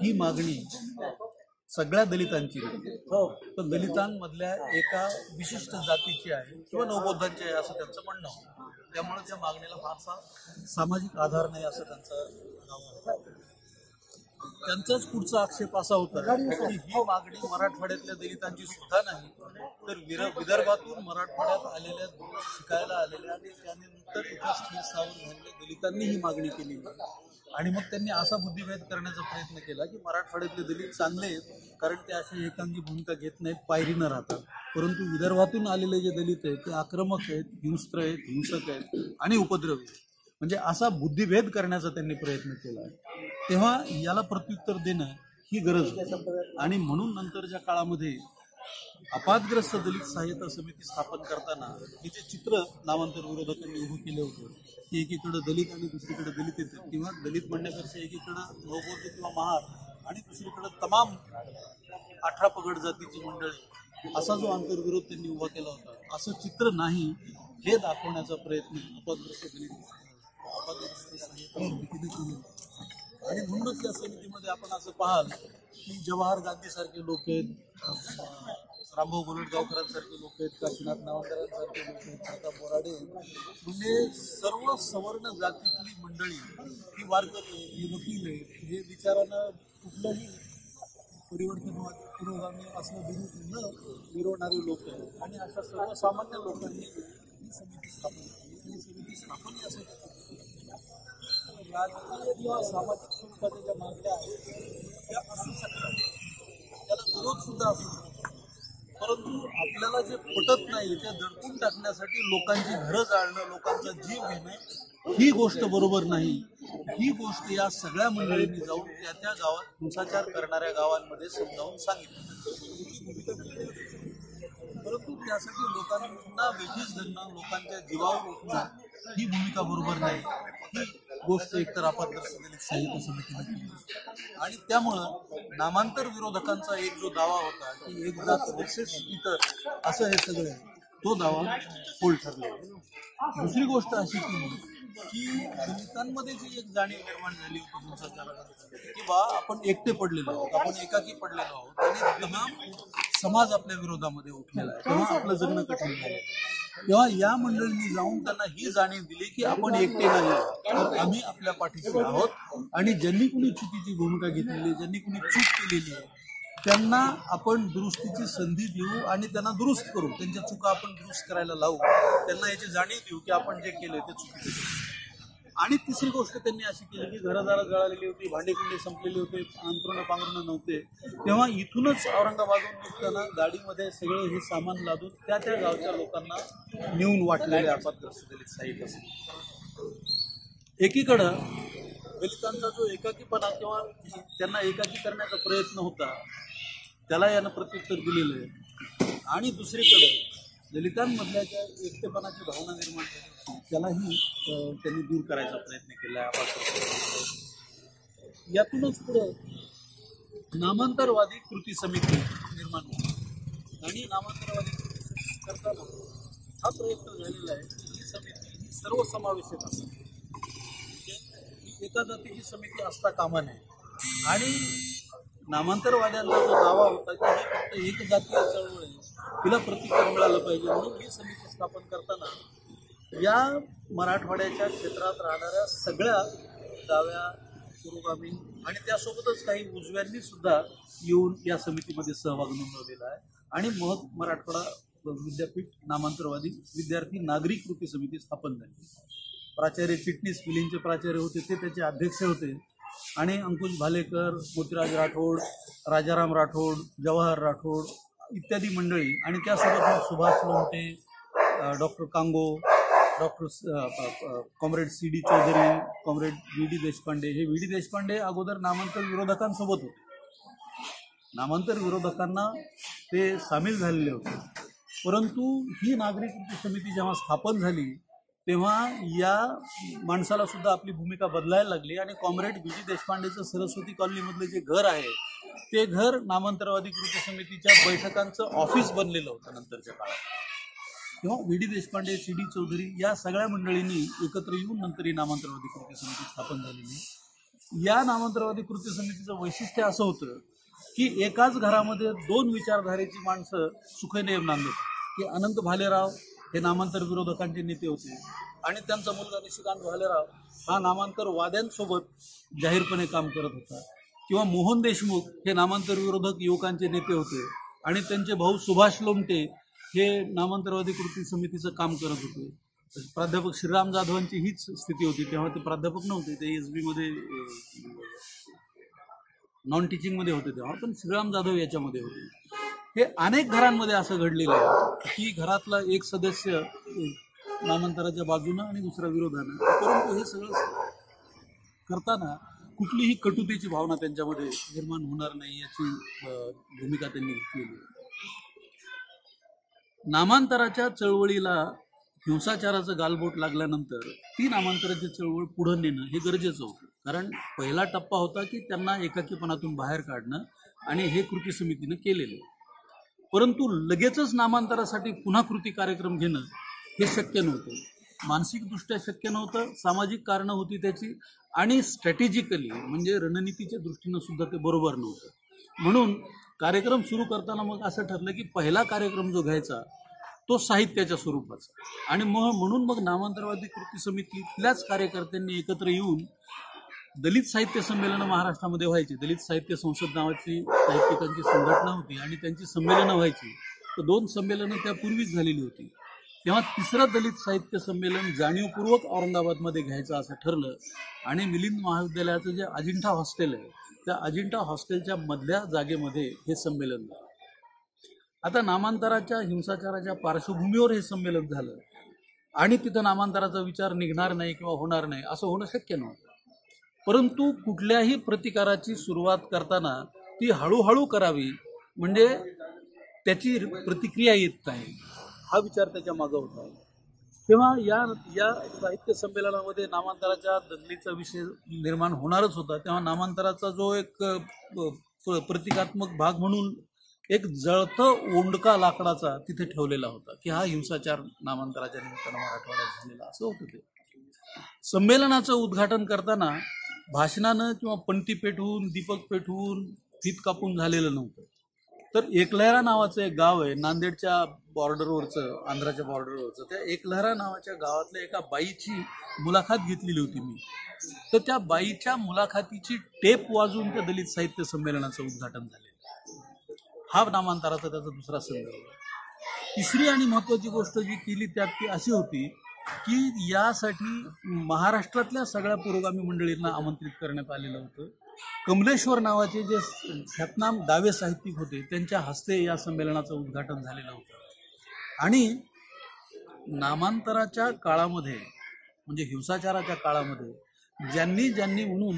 ही मागणी सगळ्या दलितांची नाही, तर दलितांमधल्या एका विशिष्ट जातीची आहे किंवा नवबौद्धांची आहे असं त्यांचं म्हणणं होतं. त्यामुळे त्या मागणीला फारसा सामाजिक आधार नाही असं त्यांचं नाव आहे. त्यांचाच पुढचा आक्षेप असा होता की ही मागणी मराठवाड्यातल्या दलितांची सुद्धा नाही, तर विदर्भातून मराठवाड्यात आलेल्या शिकायला आलेल्या आणि त्यानंतर इथे स्थावर झालेल्या दलितांनी ही मागणी केली. आणि मग त्यांनी असा बुद्धिभेद करण्याचा प्रयत्न केला की मराठवाड्यातले दलित चांगले आहेत कारण ते अशी एकांगी भूमिका घेत नाहीत, पायरीनं राहतात, परंतु विदर्भातून आलेले जे दलित आहेत ते आक्रमक आहेत, हिंस्त्र आहेत, हिंसक आहेत आणि उपद्रवी आहेत. म्हणजे असा बुद्धिभेद करण्याचा त्यांनी प्रयत्न केला. तेव्हा याला प्रत्युत्तर देणं ही गरज होती. आणि म्हणून नंतरच्या काळामध्ये आपातग्रस्त दलित सहाय्यता समिती स्थापन करताना हे जे चित्र नामांतर विरोधकांनी उभं केलं होतं की एकीकडे दलित आणि दुसरीकडे दलित येतात किंवा दलित म्हणण्यापेक्षा एकीकडे नवबौद्ध किंवा महार आणि दुसरीकडे तमाम 18 पगड जातीची मंडळी असा जो आंतरविरोध त्यांनी उभा केला होता, असं चित्र नाही हे दाखवण्याचा प्रयत्न आपातग्रस्त सहाय्यता समितीने केला. आणि म्हणूनच या समितीमध्ये आपण असं पाहाल की जवाहर गांधी सारखे लोक आहेत, रामभाऊ गोलटगावकरांसारखे लोक आहेत, काशीनाथ नावकरांसारखे लोक आहेत, काका बोराडे, म्हणजे सर्व सवर्ण जातीतली मंडळी, ही वारकरी, ही वकील आहेत, हे विचारानं कुठलंही परिवर्तनवादी पुरोगामी असं विरोधणारे लोक आहेत. आणि अशा सर्वसामान्य लोकांनी ही समिती स्थापन केली. ही समिती स्थापन यासाठी राजकीय किंवा सामाजिक स्वरूपाच्या ज्या मागण्या आहेत त्या असू शकतात, त्याला विरोध सुद्धा असू शकतो, परंतु आपल्याला जे पटत नाही ते दडपून टाकण्यासाठी लोकांची घरं जाळणं, लोकांचा जीव घेणं ही गोष्ट बरोबर नाही. ही गोष्ट या सगळ्या मंडळींनी जाऊन त्या त्या गावात हिंसाचार करणाऱ्या गावांमध्ये समजावून सांगितलं, परंतु त्यासाठी लोकांना वेठीस धरणं, लोकांच्या जीवावर उठणं ही भूमिका बरोबर नाही. ही गोष्ट एकतर अपात्र दलित साहित्य समितीने केली आणि त्यामुळं नामांतर विरोधकांचा एक जो दावा होता की एक जात वर्सेस इतर असं हे सगळं, तो दावा फोल ठरला. दुसरी गोष्ट अशी केली की दलितांमध्ये जी एक जाणीव निर्माण झाली होती हिंसाचाराची की बा आपण एकटे पडलेलो आहोत, आपण एकाकी पडलेलो आहोत आणि तमाम समाज आपल्या विरोधामध्ये उठलेला आहे, तेव्हा आपलं जगणं कठीण झालं. तेव्हा या मंडळींनी जाऊन त्यांना ही जाणीव दिली की आपण एकटे नाही, तर आम्ही आपल्या पाठीशी आहोत आणि ज्यांनी कुणी चुकीची भूमिका घेतलेली, ज्यांनी कुणी चूक केलेली आहे त्यांना आपण दुरुस्तीची संधी देऊ आणि त्यांना दुरुस्त करू, त्यांच्या चुका आपण दुरुस्त करायला लावू, त्यांना याची जाणीव देऊ की आपण जे केलं ते चुकीचं. आणि तिसरी गोष्ट त्यांनी अशी केली की घरदारं जळालेली होती, भांडेकुंडे संपलेले होते, अंथरुणं पांघरुणं नव्हते, तेव्हा इथूनच औरंगाबादहून निघताना गाडीमध्ये सगळे हे सामान लादून त्या त्या गावच्या लोकांना नेऊन वाटलेले अपात्रस्त दलित साहित्य. एकीकडं दलितांचा जो एकाकीपणा किंवा त्यांना एकाकी करण्याचा प्रयत्न होता त्याला यानं प्रत्युत्तर दिलेलं आहे, आणि दुसरीकडे दलितांमधल्या ज्या एकटेपणाची भावना निर्माण झाली त्यालाही त्यांनी दूर करायचा प्रयत्न केला आहे. यातूनच पुढे नामांतरवादी कृती समिती निर्माण होती आणि नामांतरवादी कृती समिती करताना हा प्रयत्न झालेला आहे की ही समिती ही सर्वसमावेशक असेल, एका जातीची समिती असता कामा नये. आणि नामांतरवाद्यांचा जो दावा होता की ही फक्त एक जातीय चळवळ आहे, तिला प्रतिकार मिळालं पाहिजे, म्हणून ही समिती स्थापन करताना या मराठवाड्याच्या क्षेत्रात राहणाऱ्या सगळ्या डाव्या, पुरोगामी आणि त्यासोबतच काही उजव्यांनी सुद्धा येऊन या समितीमध्ये सहभाग नोंदवलेला आहे. आणि मग मराठवाडा विद्यापीठ नामांतरवादी विद्यार्थी नागरी कृती समिती स्थापन झाली. प्राचार्य चिटणीस मिलिंदचे प्राचार्य होते, ते त्याचे अध्यक्ष होते, आणि अंकुश भालेकर, मोतीराज राठोड, राजाराम राठोड, जवाहर राठोड इत्यादी मंडळी, आणि त्यासोबत Subhash Lomte, doctor Kango, doctor comrade CD. Chaudhari, comrade VD. Deshpande. हे व्ही.डी. देशपांडे अगोदर नामांतर विरोधकांसोबत होते, नामांतर विरोधकांना ते सामील झालेले होते. परंतु ही नागरी कृती समिती जेव्हा स्थापन झाली तेव्हा या माणसाला सुद्धा आपली भूमिका बदलायला लागली आणि कॉम्रेड व्ही.डी. देशपांडेचं सरस्वती कॉलनीमधलं जे घर आहे ते घर नामांतरवादी कृती समितीच्या बैठकांचं ऑफिस बनलेलं होतं नंतरच्या काळात. तेव्हा व्ही.डी. देशपांडे, सी.डी. चौधरी या सगळ्या मंडळींनी एकत्र येऊन नंतर ही नामांतरवादी कृती समिती स्थापन झालेली. या नामांतरवादी कृती समितीचं वैशिष्ट्य असं होतं की एकाच घरामध्ये दोन विचारधारेची माणसं सुखैने नांदत, की अनंत भालेराव हे नामांतर विरोधकांचे नेते होते आणि त्यांचा मुलगा निशिकांत भालेराव हा नामांतरवाद्यांसोबत जाहीरपणे काम करत होता, किंवा मोहन देशमुख हे नामांतर विरोधक युवकांचे नेते होते आणि त्यांचे भाऊ सुभाष लोमटे हे नामांतरवादी कृती समितीचं काम करत होते. प्राध्यापक श्रीराम जाधवांची हीच स्थिती होती, तेव्हा ते प्राध्यापक नव्हते, ते SB मध्ये नॉन टीचिंगमध्ये होते तेव्हा, पण श्रीराम जाधव याच्यामध्ये होते. हे अनेक घरांमध्ये असं घडलेलं आहे की घरातला एक सदस्य नामांतराच्या बाजूनं आणि दुसरा विरोधानं, परंतु हे सगळं करताना कुठलीही कटुतेची भावना त्यांच्यामध्ये निर्माण होणार नाही याची भूमिका त्यांनी घेतलेली आहे. नामांतराच्या चळवळीला हिंसाचाराचं गालबोट लागल्यानंतर ती नामांतराची चळवळ पुढे नेणं हे गरजेचं होतं, कारण पहिला टप्पा होता की त्यांना एकाकीपणातून बाहेर काढणं, आणि हे कृती समितीनं केलेलं. परंतु लगेचच नामांतरासाठी पुन्हा कृती कार्यक्रम घेणं हे शक्य नव्हतं, मानसिकदृष्ट्या शक्य नव्हतं, सामाजिक कारणं होती त्याची, आणि स्ट्रॅटेजिकली म्हणजे रणनीतीच्या दृष्टीनं सुद्धा ते बरोबर नव्हतं. म्हणून कार्यक्रम सुरू करताना मग असं ठरलं की पहिला कार्यक्रम जो घ्यायचा तो साहित्याच्या स्वरूपाचा आणि म्हणून मग नामांतरवादी कृती समितीतल्याच कार्यकर्त्यांनी एकत्र येऊन दलित साहित्य संमेलनं महाराष्ट्रामध्ये व्हायची. दलित साहित्य संसद नावाची साहित्यिकांची संघटना होती आणि त्यांची संमेलनं व्हायची. तर 2 संमेलनं त्यापूर्वीच झालेली होती. तेव्हा तिसरं दलित साहित्य संमेलन जाणीवपूर्वक औरंगाबादमध्ये घ्यायचं असं ठरलं आणि मिलिंद महाविद्यालयाचं जे अजिंठा हॉस्टेल आहे त्या अजिंठा हॉस्टेलच्या मधल्या जागेमध्ये हे संमेलन झालं. आता नामांतराच्या हिंसाचाराच्या पार्श्वभूमीवर हे संमेलन झालं आणि तिथं नामांतराचा विचार निघणार नाही किंवा होणार नाही असं होणं शक्य नव्हतं. परंतु कुठल्याही प्रतिकाराची सुरुवात करताना ती हळूहळू करावी म्हणजे त्याची प्रतिक्रिया येत नाही हा विचार त्याच्या मागं होता. तेव्हा या साहित्य संमेलनामध्ये नामांतराच्या दंगलीचा विषय निर्माण होणारच होता. तेव्हा नामांतराचा जो एक प्रतिकात्मक भाग म्हणून एक जळतं ओंडका लाकडाचा तिथे ठेवलेला होता की हा हिंसाचार नामांतराच्या निमित्तानं मराठवाड्यात झालेला असं होतं. ते संमेलनाचं उद्घाटन करताना भाषणानं किंवा पंक्ती पेटवून दीपक पेटवून फीत कापून झालेलं नव्हतं. तर एकलहरा नावाचं एक गाव आहे नांदेडच्या बॉर्डरवरचं, आंध्राच्या बॉर्डरवरचं. त्या एकलहरा नावाच्या गावातल्या एका बाईची मुलाखत घेतलेली होती मी. तर त्या बाईच्या मुलाखतीची टेप वाजून त्या दलित साहित्य संमेलनाचं उद्घाटन झालेलं. हा नामांतराचा त्याचा दुसरा संदर्भ. तिसरी आणि महत्वाची गोष्ट जी केली त्यात ती अशी होती की यासाठी महाराष्ट्रातल्या सगळ्या पुरोगामी मंडळींना आमंत्रित करण्यात आलेलं होतं. कमलेश्वर नावाचे जे ख्यातनाम डावे साहित्यिक होते त्यांच्या हस्ते या संमेलनाचं उद्घाटन झालेलं होतं. आणि नामांतराच्या काळामध्ये म्हणजे हिंसाचाराच्या काळामध्ये ज्यांनी म्हणून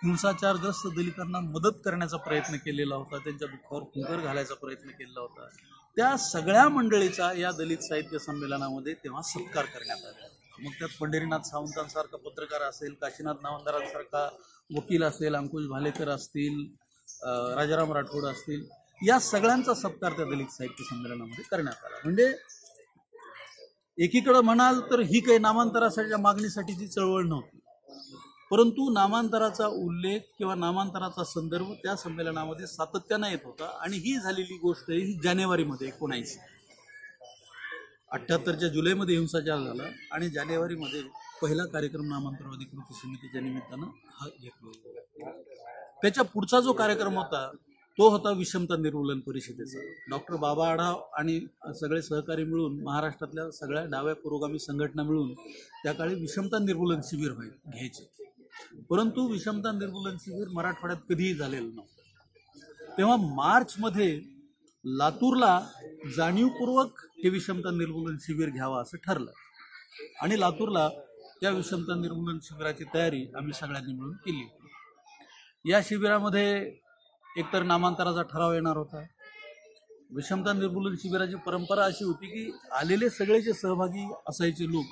हिंसाचारग्रस्त दलितांना मदत करण्याचा प्रयत्न केलेला होता, त्यांच्या दुःखावर फुंकर घालायचा प्रयत्न केलेला होता, त्या सगळ्या मंडळीचा या दलित साहित्य संमेलनामध्ये तेव्हा सत्कार करण्यात आला. मग त्यात पंढरीनाथ सावंतांसारखा पत्रकार असेल, काशीनाथ नावंदरांसारखा वकील असेल, अंकुश भालेकर असतील, राजाराम राठोड असतील, या सगळ्यांचा सत्कार त्या दलित साहित्य संमेलनामध्ये करण्यात आला. म्हणजे एकीकडे म्हणाल तर ही काही नामांतराच्या मागणीसाठीची चळवळ नव्हती, परंतु नामांतराचा उल्लेख किंवा नामांतराचा संदर्भ त्या संमेलनामध्ये सातत्यानं येत होता. आणि ही झालेली गोष्ट ही जानेवारीमध्ये 1978च्या जुलैमध्ये हिंसाचार झाला आणि जानेवारीमध्ये पहिला कार्यक्रम नामांतरवादी कृती समितीच्या निमित्तानं हा घेतला. त्याच्या पुढचा जो कार्यक्रम होता तो होता विषमता निर्मूलन परिषदेचा. डॉक्टर बाबा आढाव आणि सगळे सहकारी मिळून महाराष्ट्रातल्या सगळ्या डाव्या पुरोगामी संघटना मिळून त्या काळी विषमता निर्मूलन शिबिर घ्यायचे. परंतु विषमता निर्मूलन शिबिर मराठवाड्यात कधीही झालेलं नव्हतं. तेव्हा मार्चमध्ये लातूरला जाणीवपूर्वक हे विषमता निर्मूलन शिबिर घ्यावं असं ठरलं आणि लातूरला त्या विषमता निर्मूलन शिबिराची तयारी आम्ही सगळ्यांनी मिळून केली होती. या शिबिरामध्ये एकतर नामांतराचा ठराव येणार होता. विषमता निर्मूलन शिबिराची परंपरा अशी होती की आलेले सगळे जे सहभागी असायचे लोक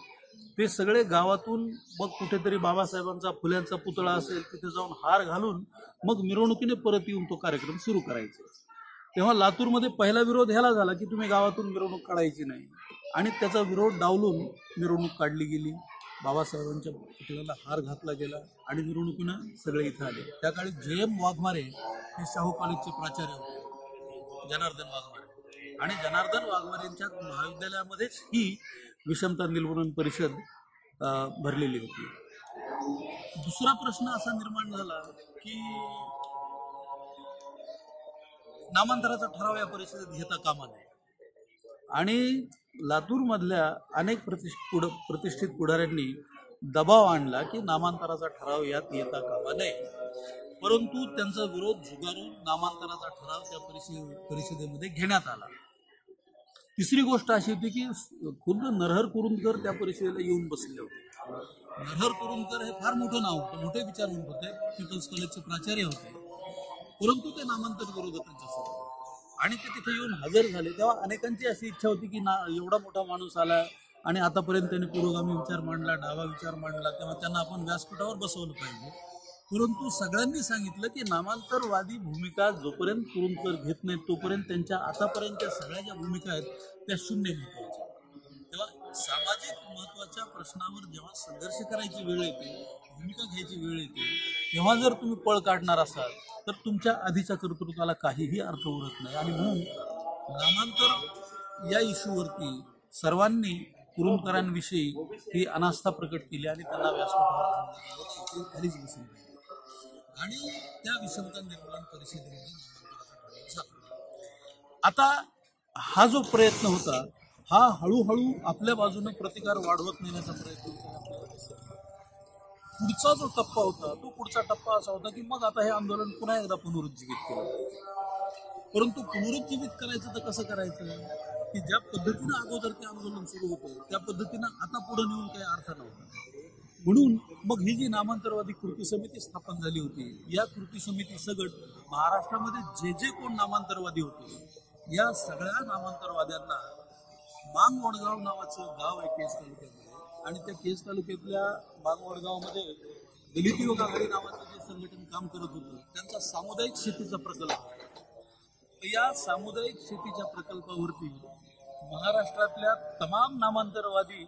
ते सगळे गावातून मग कुठेतरी बाबासाहेबांचा फुल्यांचा पुतळा असेल तिथे जाऊन हार घालून मग मिरवणुकीने परत येऊन तो कार्यक्रम सुरू करायचा. तेव्हा लातूरमध्ये पहिला विरोध ह्याला झाला की तुम्ही गावातून मिरवणूक काढायची नाही आणि त्याचा विरोध डावलून मिरवणूक काढली गेली. बाबासाहेबांच्या पुतळ्याला हार घातला गेला आणि मिरवणुकीनं सगळे इथं आले. त्या काळी JM वाघमारे हे शाहू कॉलेजचे प्राचार्य होते, जनार्दन वाघमारे, आणि जनार्दन वाघमारेंच्या महाविद्यालयामध्येच ही विषमता निर्मूलन परिषद भरलेली होती. दुसरा प्रश्न असा निर्माण झाला की नामांतराचा ठराव या परिषदेत घेता कामा नये आणि लातूरमधल्या अनेक प्रतिष्ठित पुढाऱ्यांनी दबाव आणला की नामांतराचा ठराव यात येता कामा नये. परंतु त्यांचा विरोध झुगारून नामांतराचा ठराव त्या परिषदेमध्ये घेण्यात आला. तिसरी गोष्ट अशी होती की खुद्द नरहर कुरुंदकर त्या परिषदेला येऊन बसले होते. नरहर कुरुंदकर हे फार मोठं नाव होतं, मोठे विचारवंत होते, पीपल्स कॉलेजचे प्राचार्य होते, परंतु ते नामांतर विरोधक त्यांच्यासोबत आणि ते तिथे येऊन हजर झाले. तेव्हा अनेकांची अशी इच्छा होती की एवढा मोठा माणूस आला आणि आतापर्यंत त्यांनी पुरोगामी विचार मांडला, डावा विचार मांडला, तेव्हा त्यांना आपण व्यासपीठावर बसवलं पाहिजे. परंतु सगळ्यांनी सांगितलं की नामांतरवादी भूमिका जोपर्यंत कुरुंदकर घेत नाहीत तोपर्यंत त्यांच्या आतापर्यंतच्या सगळ्या ज्या भूमिका आहेत त्या शून्य महत्वाच्या. तेव्हा सामाजिक महत्वाच्या प्रश्नावर जेव्हा संघर्ष करायची वेळ येते, भूमिका घ्यायची वेळ येते, तेव्हा जर तुम्ही पळ काढणार असाल तर तुमच्या आधीच्या कर्तृत्वाला काहीही अर्थ उरत नाही. आणि म्हणून नामांतर या इश्यूवरती सर्वांनी कुरुंदकरांविषयी ही अनास्था प्रकट केली आणि त्यांना व्यासपीठावर खालीच बसून आणि त्या विषमता निर्मूलन परिषदेमध्ये आता हा जो प्रयत्न होता हा हळूहळू आपल्या बाजूने प्रतिकार वाढवत नेण्याचा प्रयत्न होता. पुढचा जो टप्पा होता तो पुढचा टप्पा असा होता की मग आता हे आंदोलन पुन्हा एकदा पुनरुज्जीवित केलं. परंतु पुनरुज्जीवित करायचं तर कसं करायचं की ज्या पद्धतीनं अगोदर ते आंदोलन सुरू होतं त्या पद्धतीनं आता पुढे नेऊन काही अर्थ नव्हता. म्हणून मग ही जी नामांतरवादी कृती समिती स्थापन झाली होती या कृती समिती सगट महाराष्ट्रामध्ये जे जे कोण नामांतरवादी होते या सगळ्या नामांतरवाद्यांना मांग वडगाव नावाचं गाव आहे केज तालुक्यामध्ये आणि त्या केज तालुक्यातल्या मांग वडगावमध्ये दलित युवक आघाडी नावाचं जे संघटन काम करत होतं त्यांचा सामुदायिक शेतीचा प्रकल्प या सामुदायिक शेतीच्या प्रकल्पावरती महाराष्ट्रातल्या तमाम नामांतरवादी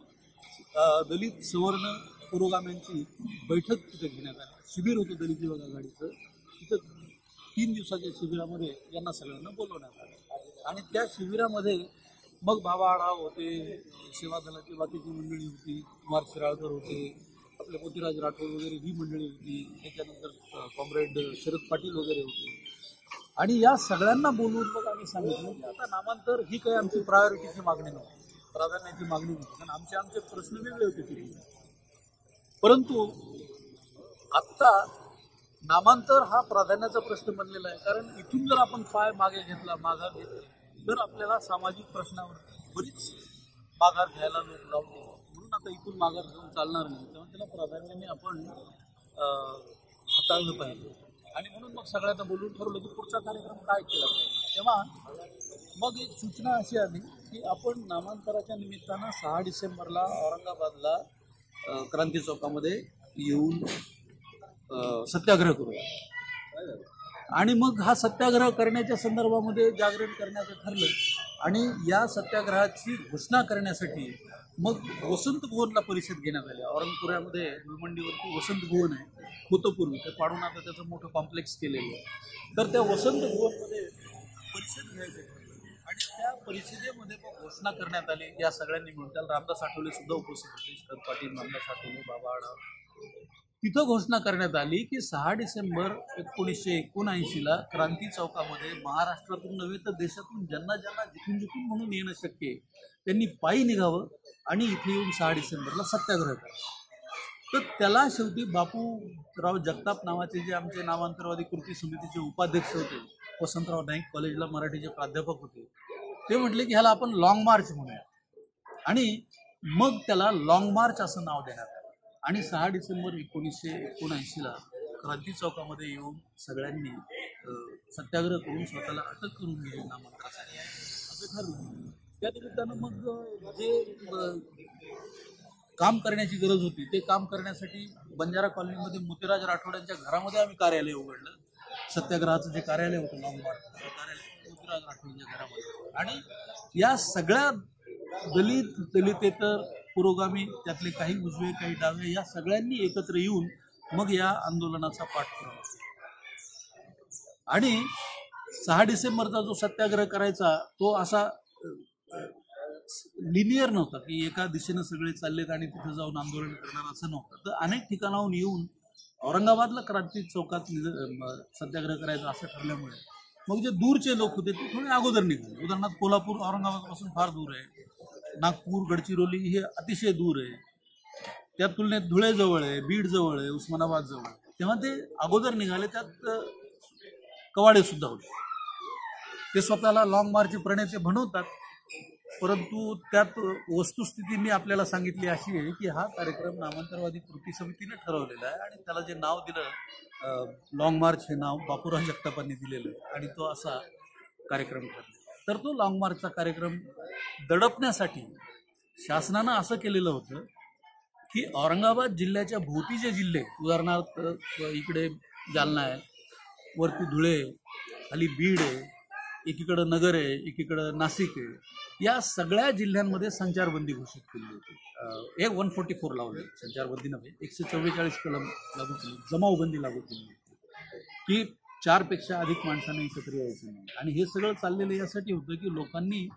दलित सवर्ण पुरोगाम्यांची बैठक तिथे घेण्यात आली. शिबिर होतं दलित युवक आघाडीचं. तिथं 3 दिवसाच्या शिबिरामध्ये यांना सगळ्यांना बोलवण्यात आलं आणि त्या शिबिरामध्ये मग बाबा आढाव होते, सेवा दलाची बाकीची मंडळी होती, कुमार शिराळकर होते, आपले मोतीराज राठोड वगैरे ही मंडळी होती, त्याच्यानंतर कॉम्रेड शरद पाटील वगैरे होते आणि या सगळ्यांना बोलवून मग आम्ही सांगितलं की आता नामांतर ही काही आमची प्रायोरिटीची मागणी नव्हती, प्राधान्याची मागणी नव्हती, कारण आमचे प्रश्न वेगळे होते तिथे. परंतु आत्ता नामांतर हा प्राधान्याचा प्रश्न बनलेला आहे. कारण इथून जर आपण पाय मागे घेतला माघार घेतला तर आपल्याला सामाजिक प्रश्नावर बरीच माघार घ्यायला लोक लावतो. म्हणून आता इथून माघार घेऊन चालणार नाही, तेव्हा त्याला प्राधान्याने आपण हाताळलं पाहिजे. आणि म्हणून मग सगळ्यांना बोलून ठरवलं की पुढचा कार्यक्रम काय केला पाहिजे. तेव्हा मग एक सूचना अशी आली की आपण नामांतराच्या निमित्तानं 6 डिसेंबरला औरंगाबादला क्रांती चौकामध्ये येऊन सत्याग्रह करूया. आणि मग हा सत्याग्रह करण्याच्या संदर्भामध्ये जागरण करण्याचं ठरलं आणि या सत्याग्रहाची घोषणा करण्यासाठी मग वसंत भुवनला परिषद घेण्यात आली. औरंगपुऱ्यामध्ये भिवंडीवरती वसंत भुवन आहे, होतं पूर्वी, ते पाडून आता त्याचं मोठं कॉम्प्लेक्स केलेलं आहे. तर त्या वसंत भुवनमध्ये परिषद घ्यायची आणि त्या परिषदेमध्ये मग घोषणा करण्यात आली. या सगळ्यांनी मिळून त्याला रामदास आठवले सुद्धा उपस्थित होते, शरद पाटील, रामदास आठवले, बाबा आढाव. तिथं घोषणा करण्यात आली की 6 डिसेंबर 1979ला क्रांती चौकामध्ये महाराष्ट्रातून नव्हे तर देशातून ज्यांना ज्यांना जिथून जिथून म्हणून येणं शक्य आहे त्यांनी पायी निघावं आणि इथे येऊन 6 डिसेंबरला सत्याग्रह करावा. तर त्याला शेवटी बापूराव जगताप नावाचे जे आमचे नामांतरवादी कृती समितीचे उपाध्यक्ष होते, वसंतराव नाईक कॉलेजला मराठीचे प्राध्यापक होते, ते म्हटले की ह्याला आपण लाँग मार्च म्हणूया आणि मग त्याला लाँग मार्च असं नाव देण्यात आलं. आणि 6 डिसेंबर 1979ला क्रांती चौकामध्ये येऊन सगळ्यांनी सत्याग्रह करून स्वतःला अटक करून दिली नामांतरासाठी असं ठरलं. त्या निमित्तानं मग जे काम करण्याची गरज होती ते काम करण्यासाठी बंजारा कॉलनीमध्ये मोतीराज राठोड यांच्या घरामध्ये आम्ही कार्यालय उघडलं. सत्याग्रहाचं जे कार्यालय होतं लाँग मार्च कार्यालय मोतीराज राठोडच्या घरामध्ये. आणि या सगळ्या दलितेतर पुरोगामी त्यातले काही उजवे काही डावे या सगळ्यांनी एकत्र येऊन मग या आंदोलनाचा पाठपुरावा आणि 6 डिसेंबरचा जो सत्याग्रह करायचा तो असा लिनियर नव्हता की एका दिशेनं सगळे चाललेत आणि तिथे जाऊन आंदोलन करणार असं नव्हतं. तर अनेक ठिकाणाहून येऊन औरंगाबादला क्रांती चौकात सत्याग्रह करायचा असं ठरल्यामुळे मग जे दूरचे लोक होते ते थोडे अगोदर निघाले. उदाहरणार्थ कोल्हापूर औरंगाबादपासून फार दूर आहे, नागपूर गडचिरोली हे अतिशय दूर आहे, त्या तुलनेत धुळे जवळ आहे, बीड जवळ आहे, उस्मानाबाद जवळ आहे. तेव्हा ते अगोदर निघाले. त्यात कवाडे सुद्धा होते. ते स्वतःला लाँग मार्च प्रणेते बनवतात, परंतु त्यात वस्तुस्थिती मी आपल्याला सांगितली अशी आहे की हा कार्यक्रम नामांतरवादी कृती समितीने ठरवलेला आहे आणि त्याला जे नाव दिलं लाँग मार्च हे नाव बापूराव जगतापांनी दिलेलं आहे आणि तो असा कार्यक्रम ठरला. तर तो लाँग मार्चचा कार्यक्रम दडपण्यासाठी शासनानं असं केलेलं होतं की औरंगाबाद जिल्ह्याच्या भोवतीचे जिल्हे, उदाहरणार्थ इकडे जालना आहे, वरती धुळे, खाली बीड आहे, एकीकडं नगर आहे, एकीकडं नाशिक आहे, या सगळ्या जिल्ह्यांमध्ये संचारबंदी घोषित केली होती. 144 लावले, संचारबंदी नव्हे, 144 कलम लागू केली, जमावबंदी लागू केली होती की 4 पेक्षा अधिक माणसांना एकत्र यायचं नाही. आणि हे सगळं चाललेलं यासाठी होतं की लोकांनी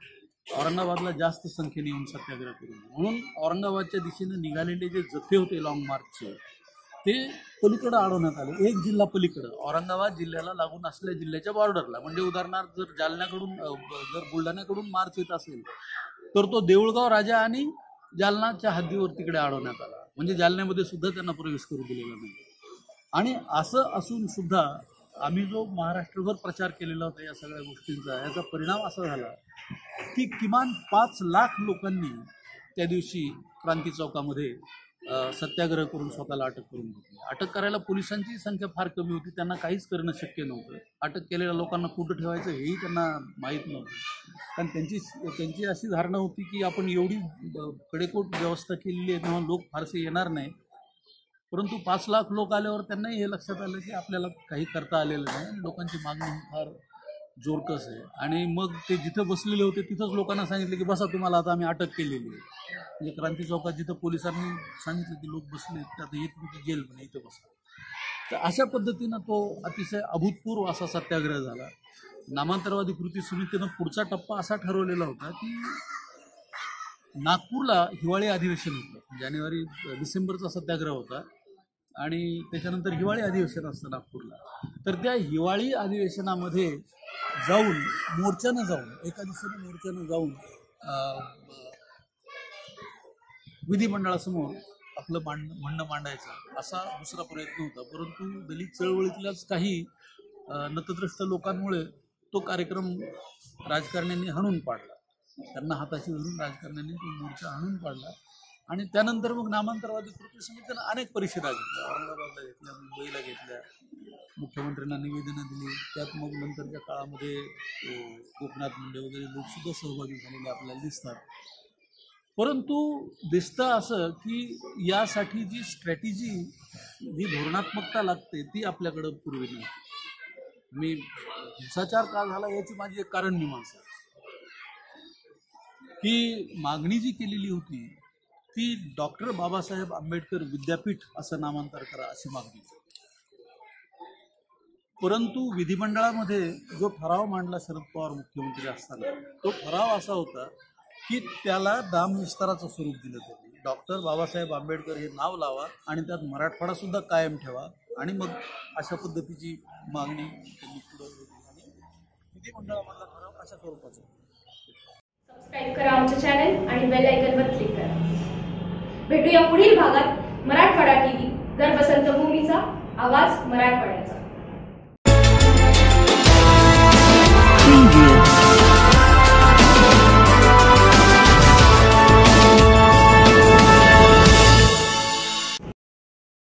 औरंगाबादला जास्त संख्येने येऊन सत्याग्रह करू नये. म्हणून औरंगाबादच्या दिशेने निघालेले जे जथे होते लॉंग मार्चचे ते पलीकडं अडवण्यात आले. एक जिल्हा पलीकडं, औरंगाबाद जिल्ह्याला लागून असलेल्या जिल्ह्याच्या बॉर्डरला. म्हणजे उदाहरणार्थ जर जालन्याकडून जर बुलढाण्याकडून मार्च येत असेल तर तो देऊळगाव राजा आणि जालनाच्या हद्दीवर तिकडे अडवण्यात आला. म्हणजे जालन्यामध्ये सुद्धा त्यांना प्रवेश करू दिलेला नाही. आणि असं असून सुद्धा आम्ही जो महाराष्ट्रभर प्रचार केलेला होता या सगळ्या गोष्टींचा, याचा परिणाम असा झाला की किमान 5 लाख लोकांनी त्या दिवशी क्रांती चौकामध्ये सत्याग्रह करून स्वतःला अटक करून घेतली. अटक करायला पोलिसांची संख्या फार कमी होती, त्यांना काहीच करणं शक्य नव्हतं. अटक केलेल्या लोकांना कुठं ठेवायचं हेही त्यांना माहीत नव्हतं. कारण त्यांची अशी धारणा होती की आपण एवढी कडेकोट व्यवस्था केलेली आहे तेव्हा लोक फारसे येणार नाही. परंतु 5 लाख लोक आल्यावर त्यांनाही हे लक्षात आलं की आपल्याला काही करता आलेलं नाही आणि लोकांची मागणी फार जोरकस आहे. आणि मग ते जिथं बसलेले होते तिथंच लोकांना सांगितलं की बसा, तुम्हाला आता आम्ही अटक केलेली आहे. म्हणजे क्रांती चौकात जिथं पोलिसांनी सांगितलं की लोक बसले आता हे तुमची जेल म्हणे, इथं बसा. तर अशा पद्धतीनं तो अतिशय अभूतपूर्व असा सत्याग्रह झाला. नामांतरवादी कृती समितीनं पुढचा टप्पा असा ठरवलेला होता की नागपूरला हिवाळी अधिवेशन होतं. डिसेंबरचा सत्याग्रह होता आणि त्याच्यानंतर हिवाळी अधिवेशन असतं नागपूरला. तर त्या हिवाळी अधिवेशनामध्ये जाऊन एका दिवसाने मोर्चानं जाऊन विधिमंडळासमोर आपलं म्हणणं मांडायचं असा दुसरा प्रयत्न होता. परंतु दलित चळवळीतल्याच काही नतद्रष्ट लोकांमुळे तो कार्यक्रम राजकारण्यांनी हाणून पाडला. त्यांना हाताशी धरून राजकारण्यांनी तो मोर्चा हाणून पाडला. आणि त्यानंतर मग नामांतरवादी कृती समितीनं अनेक परिषदा घेतल्या, औरंगाबादला घेतल्या, मुंबईला घेतल्या, मुख्यमंत्र्यांना निवेदनं दिली. त्यात मग नंतरच्या काळामध्ये गोपीनाथ मुंडे वगैरे लोकसुद्धा सहभागी झालेले आपल्याला दिसतात. परंतु दिसतं असं की यासाठी जी स्ट्रॅटेजी, जी धोरणात्मकता लागते ती आपल्याकडं पूर्वी नाही. मी हिंसाचार का झाला याची माझी एक कारण मीमांसा की मागणी जी केलेली होती ती डॉक्टर बाबासाहेब आंबेडकर विद्यापीठ असं नामांतर करा अशी मागणी. परंतु विधिमंडळामध्ये जो ठराव मांडला शरद पवार मुख्यमंत्री असताना, तो ठराव असा होता की त्याला दामविस्ताराचं स्वरूप दिलं त्यांनी. डॉक्टर बाबासाहेब आंबेडकर हे नाव लावा आणि त्यात मराठवाडा सुद्धा कायम ठेवा. आणि मग अशा पद्धतीची मागणी त्यांनी पुढे केली आणि विधिमंडळामधला ठराव अशा स्वरूपाचा. सबस्क्राईब करा आमचे चॅनल आणि बेल आयकॉनवर क्लिक करा. भेटूया पुढील भागात. मराठवाडा टीव्ही, गर्भसंत भूमीचा आवाज मराठवाड्याचा.